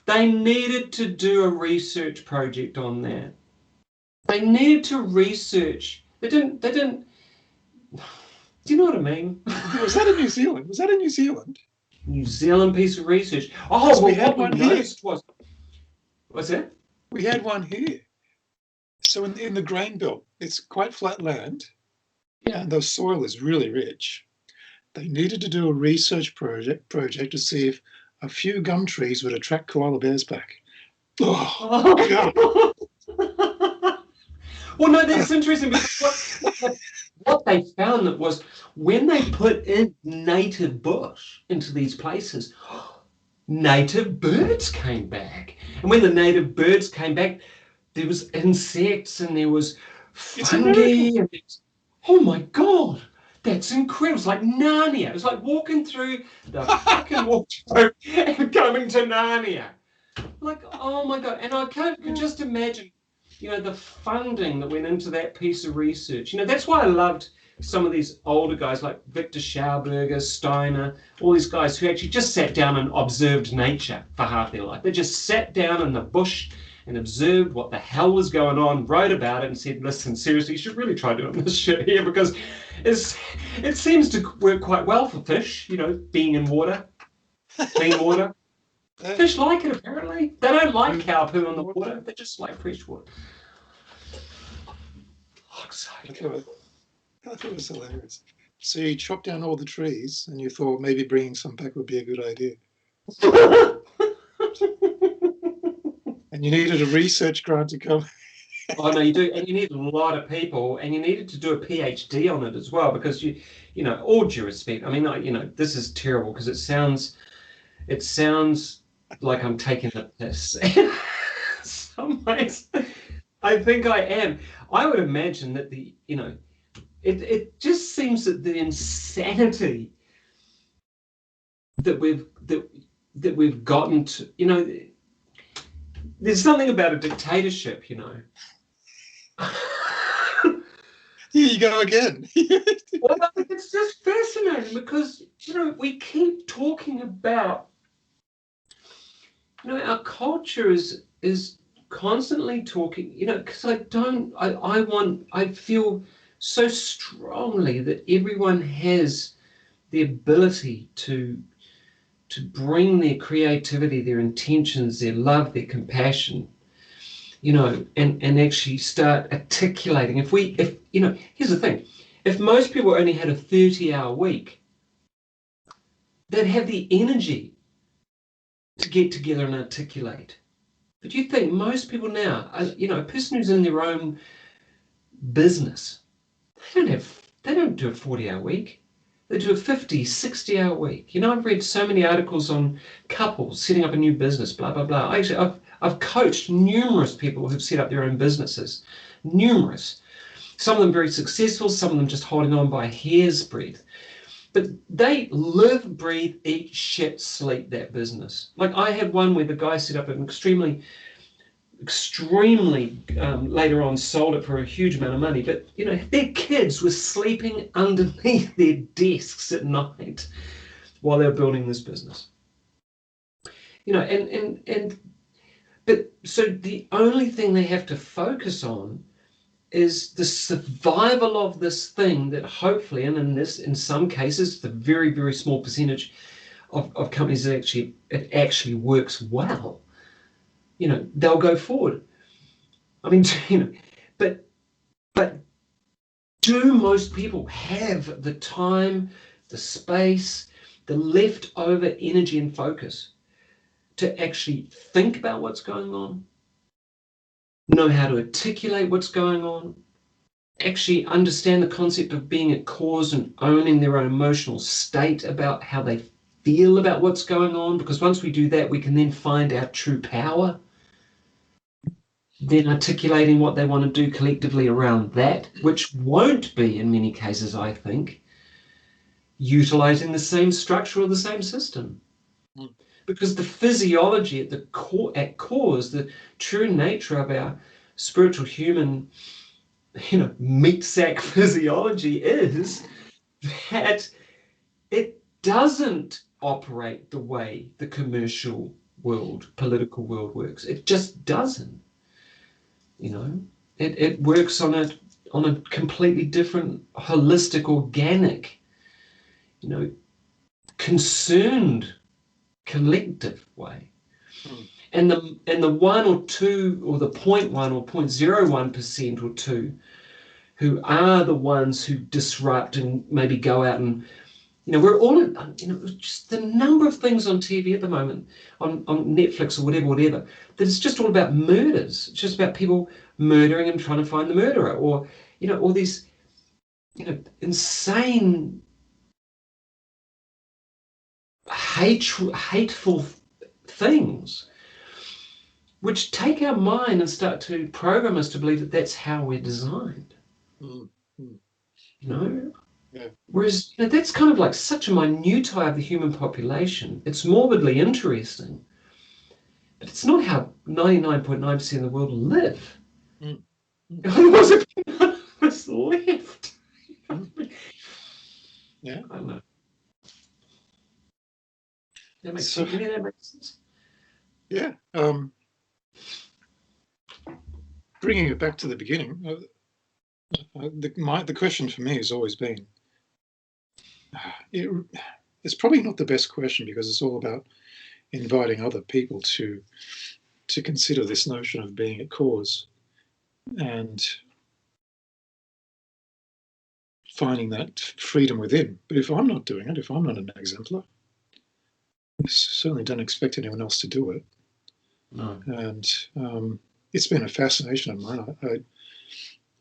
They needed to do a research project on that. They needed to research. They didn't. Do you know what I mean? Was that in New Zealand? New Zealand piece of research. Oh, well, what we noticed was... What's that? We had one here. So in the grain belt, it's quite flat land. Yeah. And the soil is really rich. They needed to do a research project to see if a few gum trees would attract koala bears back. Oh, God. Well, no, that's interesting, because what they found that was when they put in native bush into these places, native birds came back. And when the native birds came back, there was insects and there was fungi. Oh my God, that's incredible. It's like Narnia. It was like walking through the fucking wardrobe and coming to Narnia. Like, oh my God. And I could just imagine, the funding that went into that piece of research. That's why I loved some of these older guys like Victor Schauberger, Steiner, all these guys who actually just sat down and observed nature for half their life. They just sat down in the bush and observed what the hell was going on, wrote about it, and said, listen, seriously, you should really try doing this shit here, because it seems to work quite well for fish, being in water, clean water. Fish like it, apparently. They don't like cow poo in the water. They just like fresh water. I thought it was hilarious. So you chopped down all the trees and you thought maybe bringing some back would be a good idea. And you needed a research grant to come. Oh, no, you do. And you need a lot of people, and you needed to do a PhD on it as well, because all due respect, I mean, this is terrible, because it sounds like I'm taking the piss. In some ways, I think I am. I would imagine that it just seems that the insanity that we've gotten to, there's something about a dictatorship, Here you go again. Well, it's just fascinating, because we keep talking about our culture is constantly talking, because I feel so strongly that everyone has the ability to bring their creativity, their intentions, their love, their compassion, and actually start articulating. If here's the thing, if most people only had a 30-hour week, they'd have the energy to get together and articulate. But you think most people now, a person who's in their own business, they don't do a 40-hour week. They do a 50, 60-hour week. I've read so many articles on couples setting up a new business, blah, blah, blah. Actually, I've coached numerous people who've set up their own businesses. Numerous. Some of them very successful, some of them just holding on by a hair's breadth. But they live, breathe, eat, shit, sleep that business. Like I had one where the guy set up an extremely later on sold it for a huge amount of money, but their kids were sleeping underneath their desks at night while they were building this business. But so the only thing they have to focus on is the survival of this thing that hopefully, and in some cases, the very, very small percentage of companies that it actually works well, they'll go forward. I mean, but do most people have the time, the space, the leftover energy and focus to actually think about what's going on, know how to articulate what's going on, actually understand the concept of being at cause and owning their own emotional state about how they feel about what's going on? Because once we do that, we can then find our true power, then articulating what they want to do collectively around that, which won't be, in many cases, I think, utilizing the same structure or the same system. Because the physiology at the cause, the true nature of our spiritual human, meat sack physiology is that it doesn't operate the way the commercial world, political world works. It just doesn't. It works on a completely different, holistic, organic, concerned, collective way. And the 1 or 2 or the 0.1 or 0.01% or 2 who are the ones who disrupt and maybe go out and we're all just the number of things on TV at the moment, on Netflix or whatever, that it's just all about murders. It's just about people murdering and trying to find the murderer, or all these insane hateful things which take our mind and start to program us to believe that that's how we're designed. Yeah. Whereas that's kind of like such a minutiae of the human population. It's morbidly interesting, but it's not how 99.9% of the world live. Otherwise, if none of us left. Yeah. I don't know. That makes sense. Any of that makes sense? Yeah. Bringing it back to the beginning, the question for me has always been, it's probably not the best question, because it's all about inviting other people to consider this notion of being at cause and finding that freedom within. But if I'm not doing it, if I'm not an exemplar, I certainly don't expect anyone else to do it. No. And it's been a fascination of mine.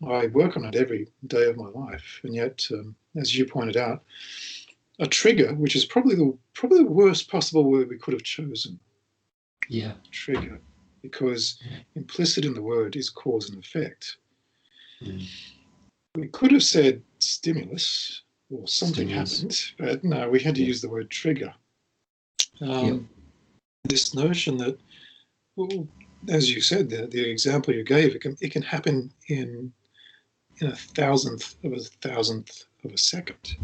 I work on it every day of my life, and yet, as you pointed out, a trigger, which is probably the worst possible word we could have chosen. Yeah. Trigger, because implicit in the word is cause and effect. We could have said stimulus or something happened, but no, we had to use the word trigger. This notion that, well, as you said, the example you gave, it can happen in a thousandth of a second.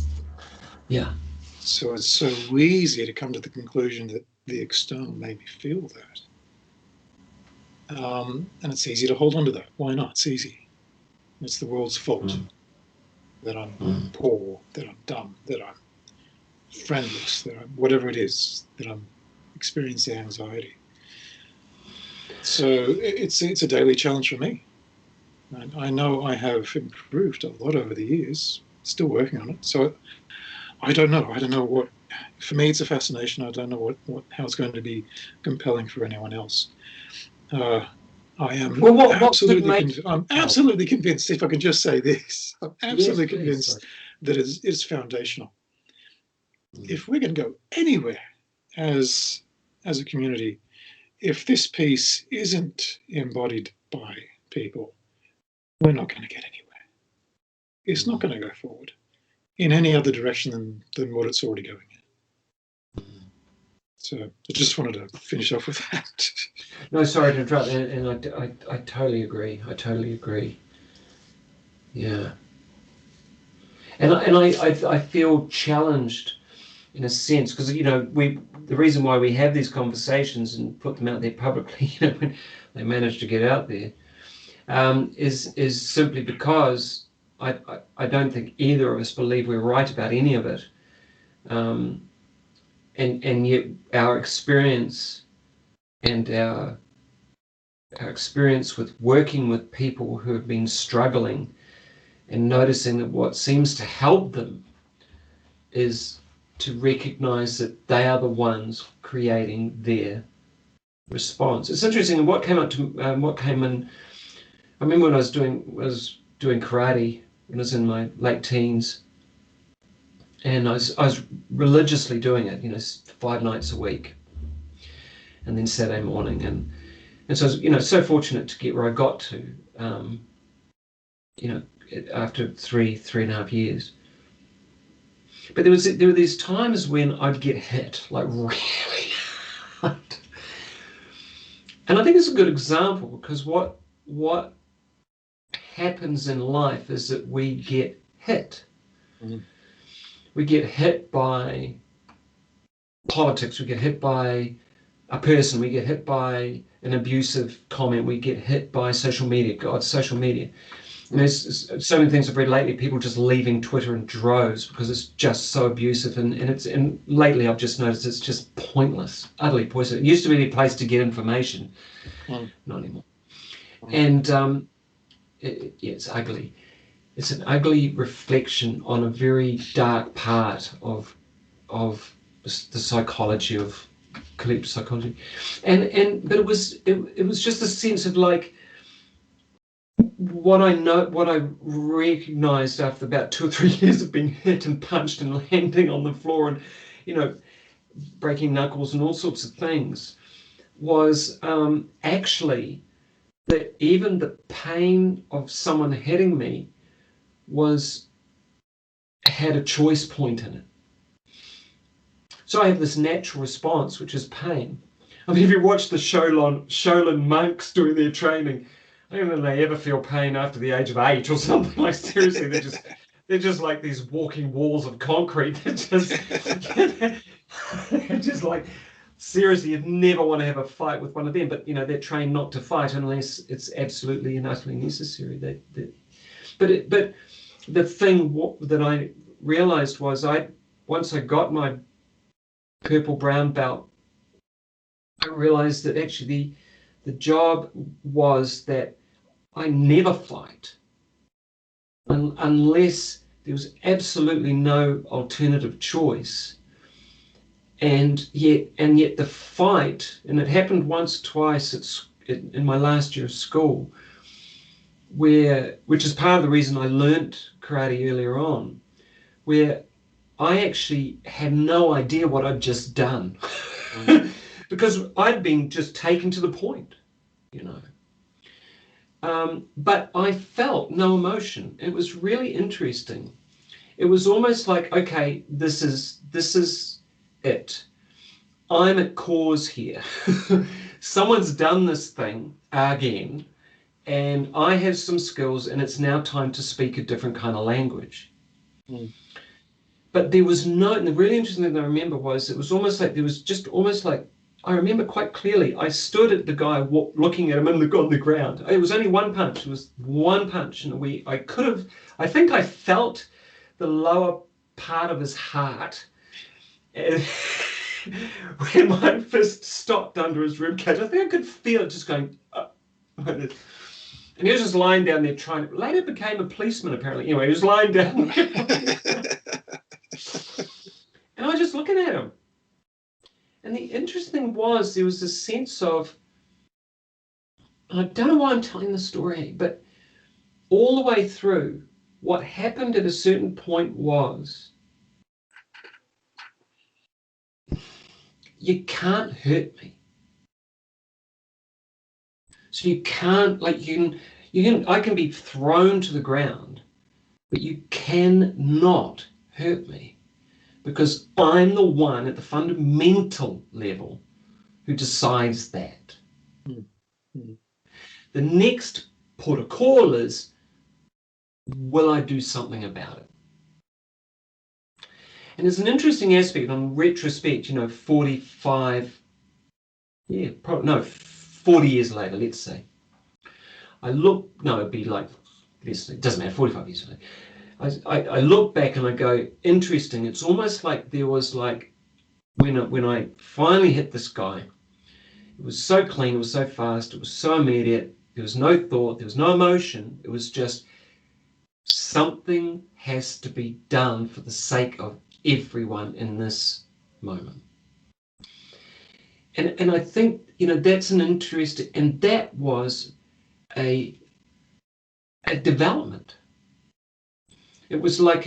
Yeah. So it's so easy to come to the conclusion that the external made me feel that. And it's easy to hold on to that. Why not? It's easy. It's the world's fault that I'm poor, that I'm dumb, that I'm friendless, that I'm whatever it is, that I'm experiencing anxiety. So it's a daily challenge for me. And I know I have improved a lot over the years, still working on it. So I don't know. I don't know what, for me, it's a fascination. I don't know how it's going to be compelling for anyone else. I am Well, what could absolutely make I'm absolutely convinced, if I can just say this, I'm absolutely Yes, please, convinced sorry. that it's foundational. Mm. If we're going to go anywhere as a community, if this piece isn't embodied by people, we're not going to get anywhere. It's not going to go forward in any other direction than what it's already going in. So I just wanted to finish off with that. No, sorry to interrupt, and I totally agree. I totally agree. Yeah, and I feel challenged in a sense because the reason why we have these conversations and put them out there publicly, when they manage to get out there, is simply because I don't think either of us believe we're right about any of it, and yet our experience and our experience with working with people who have been struggling and noticing that what seems to help them is to recognize that they are the ones creating their response. It's interesting. What came in. I remember when I was doing karate when I was in my late teens, and I was religiously doing it. 5 nights a week, and then Saturday morning, and so I was so fortunate to get where I got to. After 3.5 years. But there were these times when I'd get hit like really hard, and I think it's a good example because what happens in life is that we get hit. Mm. We get hit by politics. We get hit by a person. We get hit by an abusive comment. We get hit by social media. God, social media. There's so many things I've read lately, people just leaving Twitter in droves because it's just so abusive, and lately I've just noticed it's just pointless, utterly pointless. It used to be a place to get information, not anymore. And it's ugly. It's an ugly reflection on a very dark part of the psychology of collective psychology, but it was just a sense of like, what I recognized after about 2 or 3 years of being hit and punched and landing on the floor and breaking knuckles and all sorts of things was actually that even the pain of someone hitting me had a choice point in it. So I have this natural response, which is pain. I mean, if you watch the Shaolin monks doing their training, I don't think they ever feel pain after the age of 8 or something. Like, seriously, they're just like these walking walls of concrete. They're just like, seriously, you'd never want to have a fight with one of them. But they're trained not to fight unless it's absolutely and utterly necessary. But the thing that I realized was once I got my purple brown belt, I realized that actually the job was that I never fight unless there was absolutely no alternative choice. And yet the fight, and it happened once or twice in my last year of school, which is part of the reason I learnt karate earlier on, where I actually had no idea what I'd just done. Because I'd been just taken to the point, but I felt no emotion. It was really interesting. It was almost like, okay, this is it. I'm at cause here. Someone's done this thing again, and I have some skills, and it's now time to speak a different kind of language. But there was and the really interesting thing that I remember was it was almost like I remember quite clearly, I stood at the guy looking at him on the ground. It was only one punch. It was one punch. And I think I felt the lower part of his heart. And when my fist stopped under his ribcage, I think I could feel it just going. And he was just lying down there trying to. Later became a policeman apparently. Anyway, he was lying down, and I was just looking at him. And the interesting thing was there was a sense of. I don't know why I'm telling the story, but all the way through, what happened at a certain point was you can't hurt me. So you can't, like, I can be thrown to the ground, but you cannot hurt me because I'm the one at the fundamental level who decides that. Mm-hmm. The next port of call is, will I do something about it? And there's an interesting aspect on retrospect, 40 years later, let's say. It'd be like, it doesn't matter, 45 years later. I look back and I go, interesting. It's almost like there was like, when I finally hit this guy, it was so clean, it was so fast, it was so immediate, there was no thought, there was no emotion, it was just something has to be done for the sake of everyone in this moment. And I think, that's an interesting, and that was a development. It was like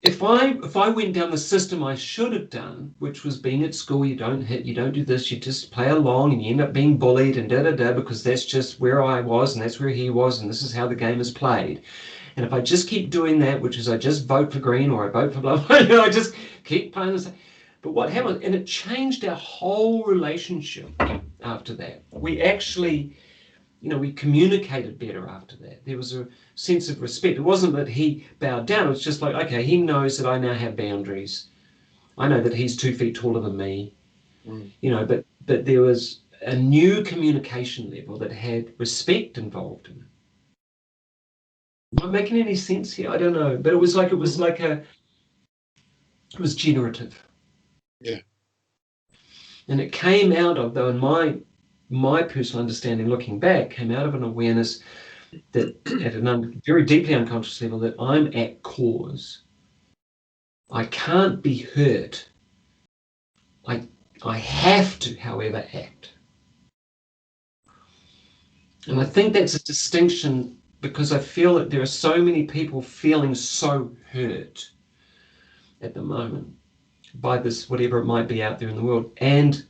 if I went down the system I should have done, which was being at school, you don't hit, you don't do this, you just play along and you end up being bullied and because that's just where I was and that's where he was and this is how the game is played. And if I just keep doing that, which is I just vote for green or I vote for blah, blah, I just keep playing this. But what happened, and it changed our whole relationship after that. We actually, we communicated better after that. There was a sense of respect. It wasn't that he bowed down. It was just like, okay, he knows that I now have boundaries. I know that he's 2 feet taller than me. But there was a new communication level that had respect involved in it. Am I making any sense here? I don't know. But it was generative. Yeah. And it came out of, though, in my personal understanding, looking back, came out of an awareness that at a very deeply unconscious level that I'm at cause. I can't be hurt. I have to, however, act. And I think that's a distinction because I feel that there are so many people feeling so hurt at the moment by this, whatever it might be out there in the world, and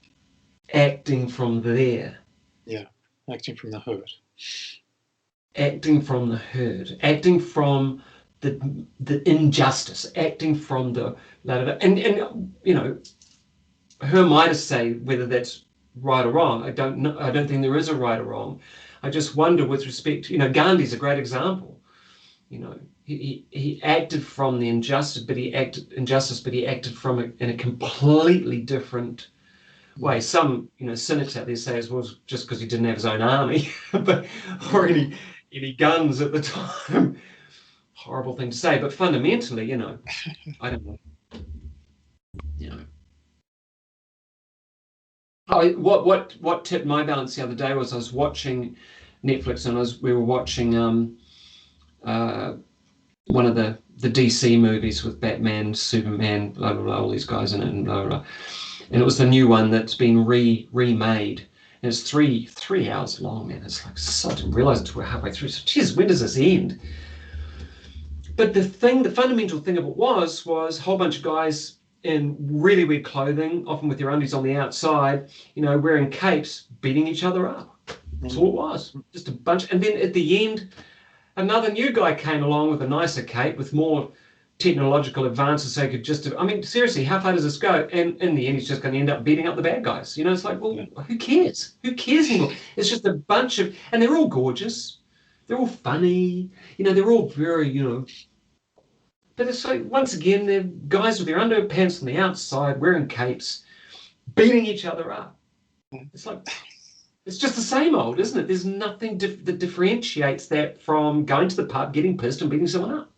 acting from there. Yeah, acting from the hurt. Acting from the hurt, acting from the injustice, acting from the and who am I to say whether that's right or wrong? I don't know. I don't think there is a right or wrong. I just wonder with respect to, Gandhi's a great example. He acted from the injustice, but he acted from it in a completely different way. Some, cynics out there say as well, just because he didn't have his own army, or any guns at the time. Horrible thing to say, but fundamentally, I don't know. What tipped my balance the other day was I was watching Netflix and we were watching one of the DC movies with Batman, Superman, blah blah blah, all these guys in it, and blah blah. And it was the new one that's been remade. And it's three hours long, man. It's like, I didn't realize we're halfway through. So, geez, when does this end? But the fundamental thing of it was a whole bunch of guys in really weird clothing, often with their undies on the outside, wearing capes, beating each other up. That's all it was. Just a bunch. And then at the end, another new guy came along with a nicer cape with more technological advances so he could seriously, how far does this go? And in the end, he's just going to end up beating up the bad guys. It's like, well, who cares? Who cares anymore? It's just a bunch of, and they're all gorgeous. They're all funny. They're all very, but it's like, once again, they're guys with their underpants on the outside, wearing capes, beating each other up. It's like, it's just the same old, isn't it? There's nothing that differentiates that from going to the pub, getting pissed and beating someone up.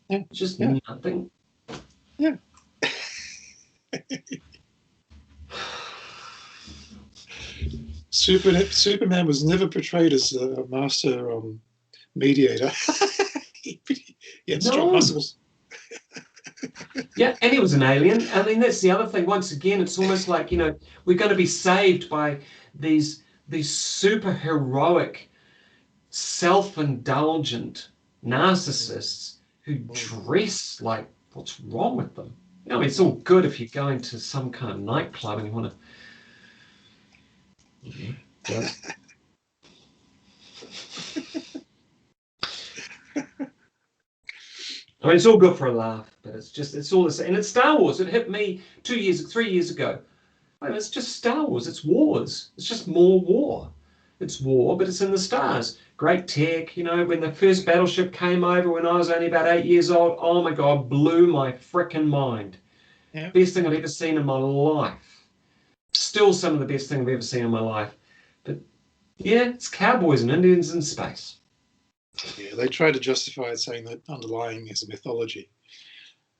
Yeah. It's just nothing. Yeah. Superman was never portrayed as a master mediator. He had strong No. muscles. Yeah, and he was an alien. I mean, that's the other thing. Once again, it's almost like, we're going to be saved by these super heroic, self-indulgent narcissists who dress like, what's wrong with them? I mean, it's all good if you're going to some kind of nightclub and you want to. I mean, it's all good for a laugh, but it's all the same. And it's Star Wars. It hit me 3 years ago. I mean, it's just Star Wars. It's wars. It's just more war. It's war, but it's in the stars. Great tech. When the first battleship came over when I was only about 8 years old, oh my God, blew my frickin' mind. Yeah. Best thing I've ever seen in my life. Still some of the best thing I've ever seen in my life. But yeah, it's cowboys and Indians in space. Yeah, they try to justify it, saying that underlying is a mythology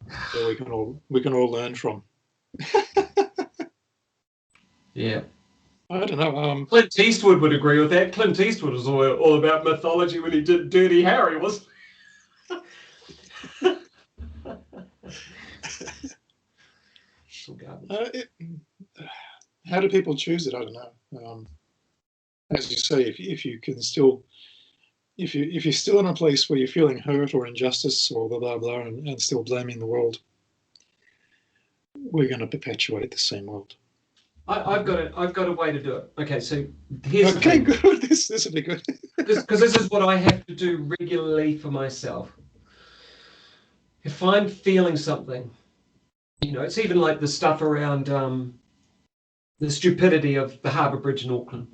that we can all learn from. Yeah. I don't know. Clint Eastwood would agree with that. Clint Eastwood was all about mythology when he did Dirty Harry, wasn't How do people choose it? I don't know. As you say, if you can still, if you're still in a place where you're feeling hurt or injustice or blah blah blah, and still blaming the world, we're going to perpetuate the same world. I've got a way to do it. Okay, so here's the okay, thing. good. This will be good. Because this is what I have to do regularly for myself. If I'm feeling something, it's even like the stuff around the stupidity of the Harbour Bridge in Auckland.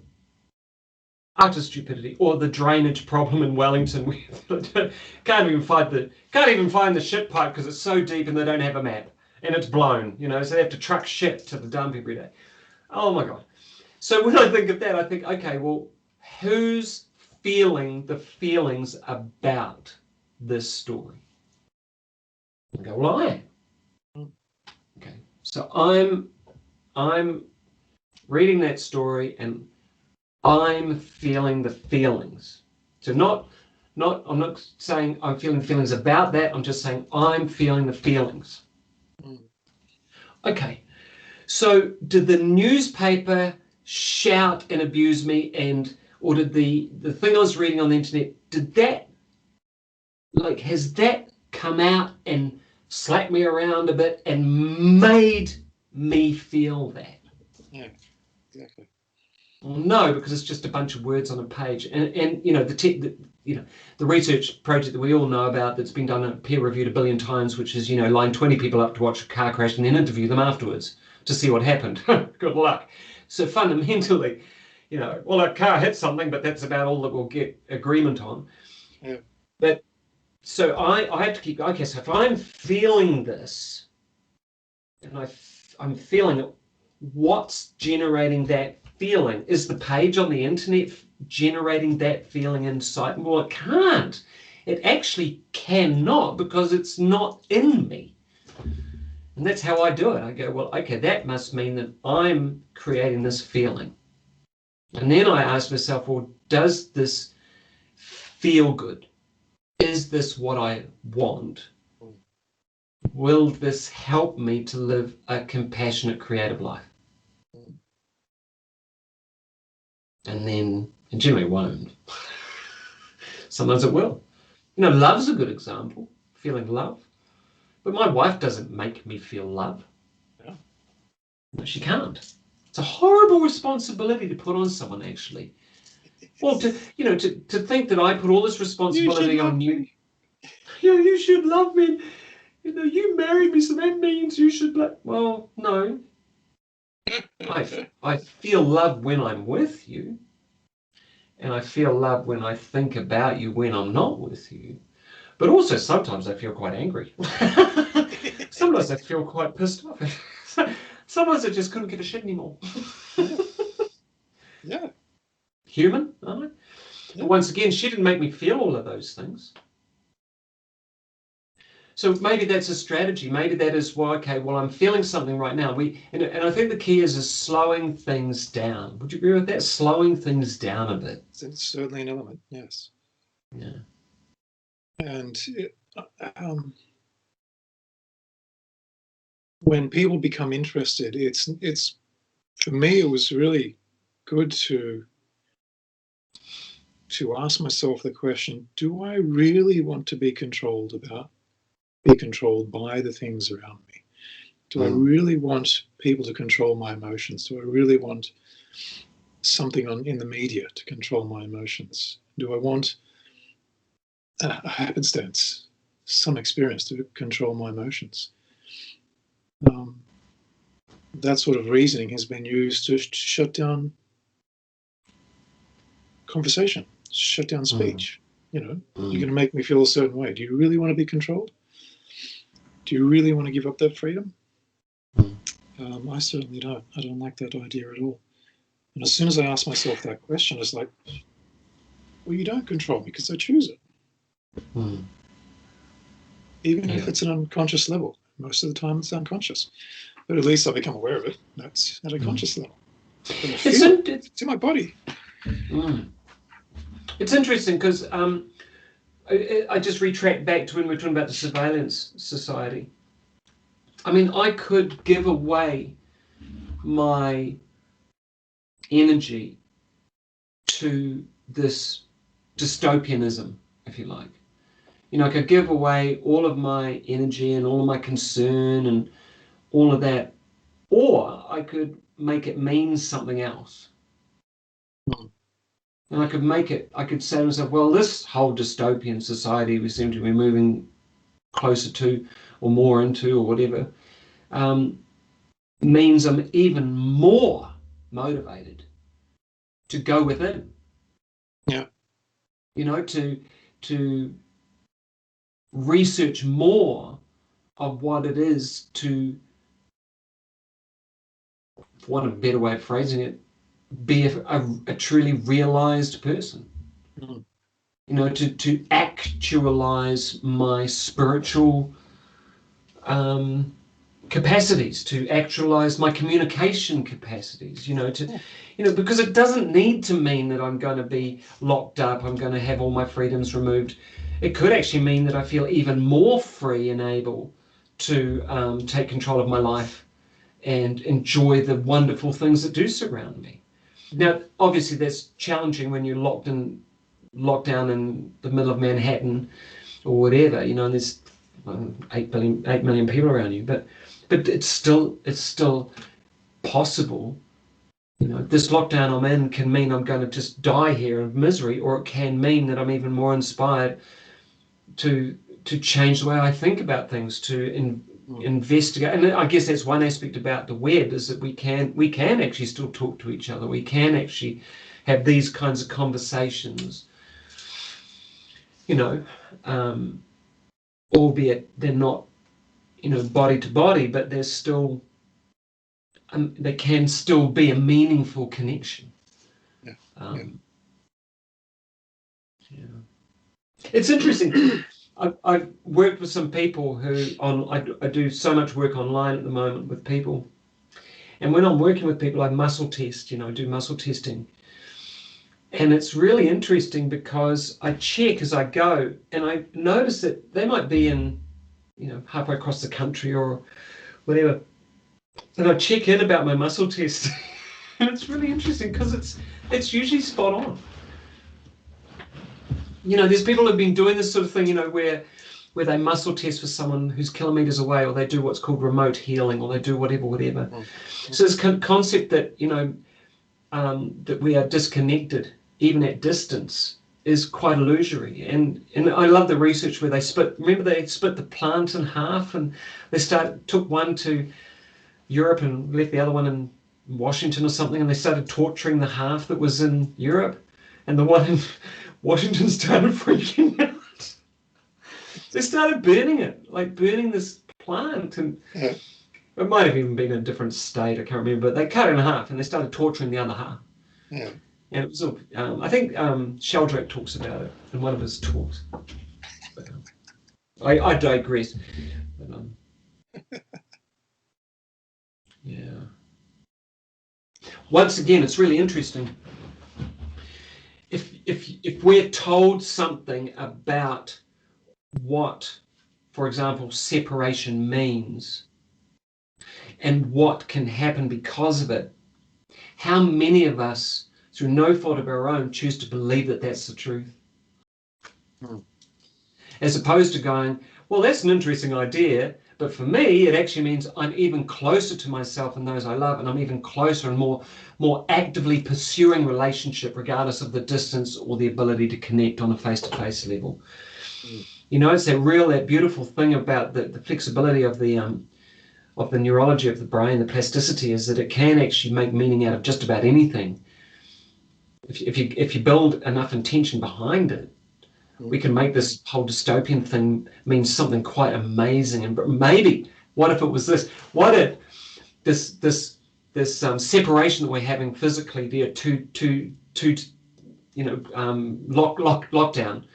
Utter stupidity, or the drainage problem in Wellington. Can't even find the shit pipe because it's so deep and they don't have a map and it's blown. So they have to truck shit to the dump every day. Oh my God. So when I think of that, I think, okay, well, who's feeling the feelings about this story? I go, well, I am. Okay, so I'm reading that story and I'm feeling the feelings. So I'm not saying I'm feeling feelings about that. I'm just saying I'm feeling the feelings. Okay. So did the newspaper shout and abuse me, or did the thing I was reading on the internet, has that come out and slapped me around a bit and made me feel that? Yeah, exactly. Well, no, because it's just a bunch of words on a page, and the research project that we all know about that's been done and peer reviewed a billion times, which is line 20 people up to watch a car crash and then interview them afterwards to see what happened. Good luck. So fundamentally, well, a car hit something, but that's about all that we'll get agreement on. Yeah. But so I have to keep. Okay, so if I'm feeling this, and I'm feeling it, what's generating that feeling? Is the page on the internet generating that feeling inside? Well, it can't. It actually cannot, because it's not in me. And that's how I do it. I go, well, okay, that must mean that I'm creating this feeling. And then I ask myself, well, does this feel good? Is this what I want? Will this help me to live a compassionate, creative life? And then it generally won't. Sometimes it will. Love's a good example, feeling love. But my wife doesn't make me feel love. Yeah. No, she can't. It's a horrible responsibility to put on someone, actually. Well, to think that I put all this responsibility on you. You should love me. You married me, so that means you should love. Well, no. I feel love when I'm with you. And I feel love when I think about you when I'm not with you. But also sometimes I feel quite angry. Sometimes I feel quite pissed off. Sometimes I just couldn't give a shit anymore. Yeah. Human, aren't I? Yeah. Once again, she didn't make me feel all of those things. So maybe that's a strategy. Maybe that is, well, okay, well, I'm feeling something right now. And I think the key is slowing things down. Would you agree with that? Slowing things down a bit. It's certainly an element, yes. Yeah. And when people become interested, it's for me, it was really good to ask myself the question, do I really want to be controlled by the things around me? Do I really want people to control my emotions? Do I really want something in the media to control my emotions? Do I want a happenstance, some experience to control my emotions? That sort of reasoning has been used to shut down conversation, shut down speech. You're going to make me feel a certain way. Do you really want to be controlled? Do you really want to give up that freedom? I certainly don't. I don't like that idea at all. And as soon as I ask myself that question, it's like, well, you don't control me because I choose it. Even if it's an unconscious level. Most of the time it's unconscious. But at least I become aware of it. That's at a conscious level. It's in my body. It's interesting because I just retract back to when we were talking about the surveillance society. I mean, I could give away my energy to this dystopianism, if you like. I could give away all of my energy and all of my concern and all of that, or I could make it mean something else. And I could say to myself, well, this whole dystopian society we seem to be moving closer to or more into or whatever, means I'm even more motivated to go within. Yeah. To research more of what it is to, for want of a better way of phrasing it, be a truly realized person. To actualize my spiritual capacities, to actualize my communication capacities, because it doesn't need to mean that I'm going to be locked up, I'm going to have all my freedoms removed. It could actually mean that I feel even more free and able to take control of my life and enjoy the wonderful things that do surround me. Now, obviously, that's challenging when you're locked down in the middle of Manhattan or whatever, and there's 8 million people around you. But it's still possible. This lockdown I'm in can mean I'm going to just die here of misery, or it can mean that I'm even more inspired to change the way I think about things, to investigate. And I guess that's one aspect about the web, is that we can actually still talk to each other. We can actually have these kinds of conversations, albeit they're not, body to body, but there's still, there can still be a meaningful connection. It's interesting. I've worked with some people I do so much work online at the moment with people. And when I'm working with people, I muscle test, do muscle testing. And it's really interesting because I check as I go, and I notice that they might be in, halfway across the country or whatever. And I check in about my muscle test. And it's really interesting because it's usually spot on. There's people who've been doing this sort of thing, where they muscle test for someone who's kilometers away, or they do what's called remote healing, or they do whatever. So this concept that, that we are disconnected, even at distance, is quite illusory. And I love the research where they split the plant in half, and they took one to Europe and left the other one in Washington or something, and they started torturing the half that was in Europe, and the one in Washington started freaking out. They started burning it, like burning this plant, and it might have even been in a different state, I can't remember, but they cut it in half and they started torturing the other half. Yeah. And it was, I think Sheldrake talks about it in one of his talks. I digress. But, yeah. Once again, it's really interesting. If we're told something about what, for example, separation means and what can happen because of it, how many of us, through no fault of our own, choose to believe that that's the truth? As opposed to going, well, that's an interesting idea, but for me, it actually means I'm even closer to myself and those I love, and I'm even closer and more actively pursuing relationship, regardless of the distance or the ability to connect on a face-to-face level. You know, it's that beautiful thing about the flexibility of the neurology of the brain, the plasticity, is that it can actually make meaning out of just about anything. If you build enough intention behind it, we can make this whole dystopian thing mean something quite amazing. And maybe, what if it was this? What if this separation that we're having physically there, lockdown,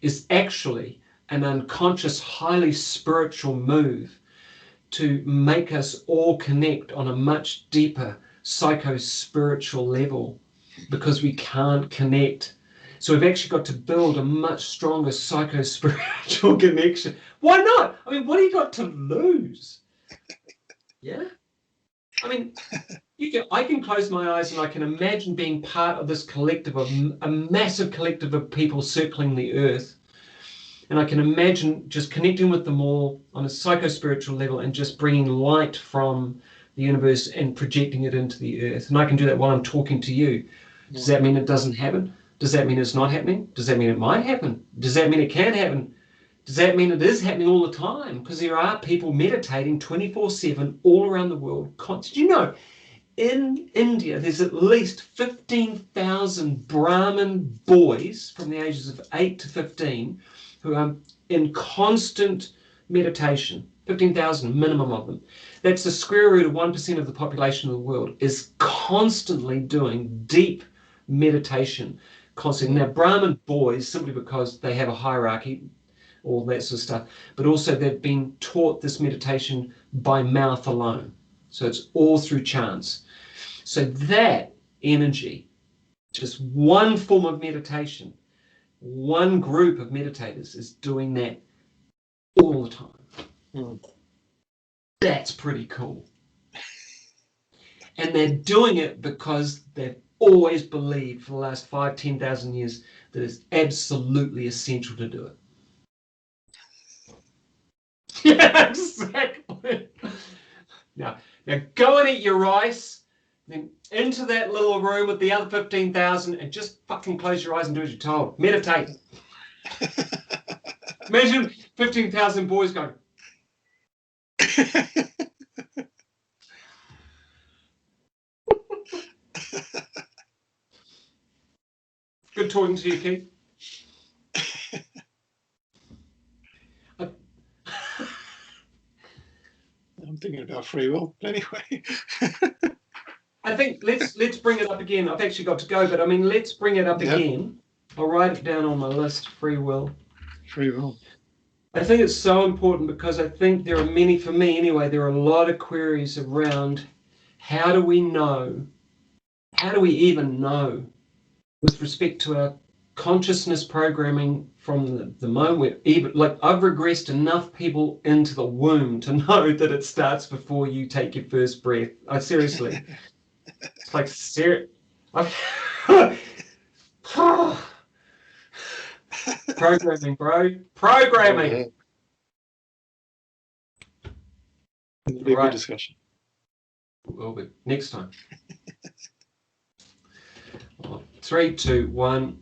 is actually an unconscious, highly spiritual move to make us all connect on a much deeper psycho-spiritual level, because we can't connect. So we've actually got to build a much stronger psycho-spiritual connection. Why not? I mean, what do you got to lose? Yeah? I mean, I can close my eyes and I can imagine being part of this collective, of a massive collective of people circling the earth. And I can imagine just connecting with them all on a psycho-spiritual level and just bringing light from the universe and projecting it into the earth. And I can do that while I'm talking to you. Does that mean it doesn't happen? Does that mean it's not happening? Does that mean it might happen? Does that mean it can happen? Does that mean it is happening all the time? Because there are people meditating 24/7 all around the world. Did you know, in India, there's at least 15,000 Brahmin boys from the ages of 8 to 15 who are in constant meditation. 15,000 minimum of them. That's the square root of 1% of the population of the world is constantly doing deep meditation. Constantly. Now, Brahmin boys, simply because they have a hierarchy, all that sort of stuff, but also they've been taught this meditation by mouth alone. So it's all through chants. So that energy, just one form of meditation, one group of meditators is doing that all the time. That's pretty cool. And they're doing it because they've always believed for the last 5,000, 10,000 years that it's absolutely essential to do it. Yeah, exactly. Now go and eat your rice, then into that little room with the other 15,000 and just fucking close your eyes and do as you're told. Meditate. Imagine 15,000 boys going. Good talking to you, Keith. I'm thinking about free will, anyway. I think let's bring it up again. I've actually got to go, but I mean, let's bring it up again. I'll write it down on my list. Free will. Free will. I think it's so important because I think there are many, for me anyway, there are a lot of queries around how do we know, how do we even know with respect to our consciousness programming from the moment we're even, like I've regressed enough people into the womb to know that it starts before you take your first breath. I seriously, it's like programming, bro. Programming. It'll be a good discussion. Will be next time. 3, 2, 1.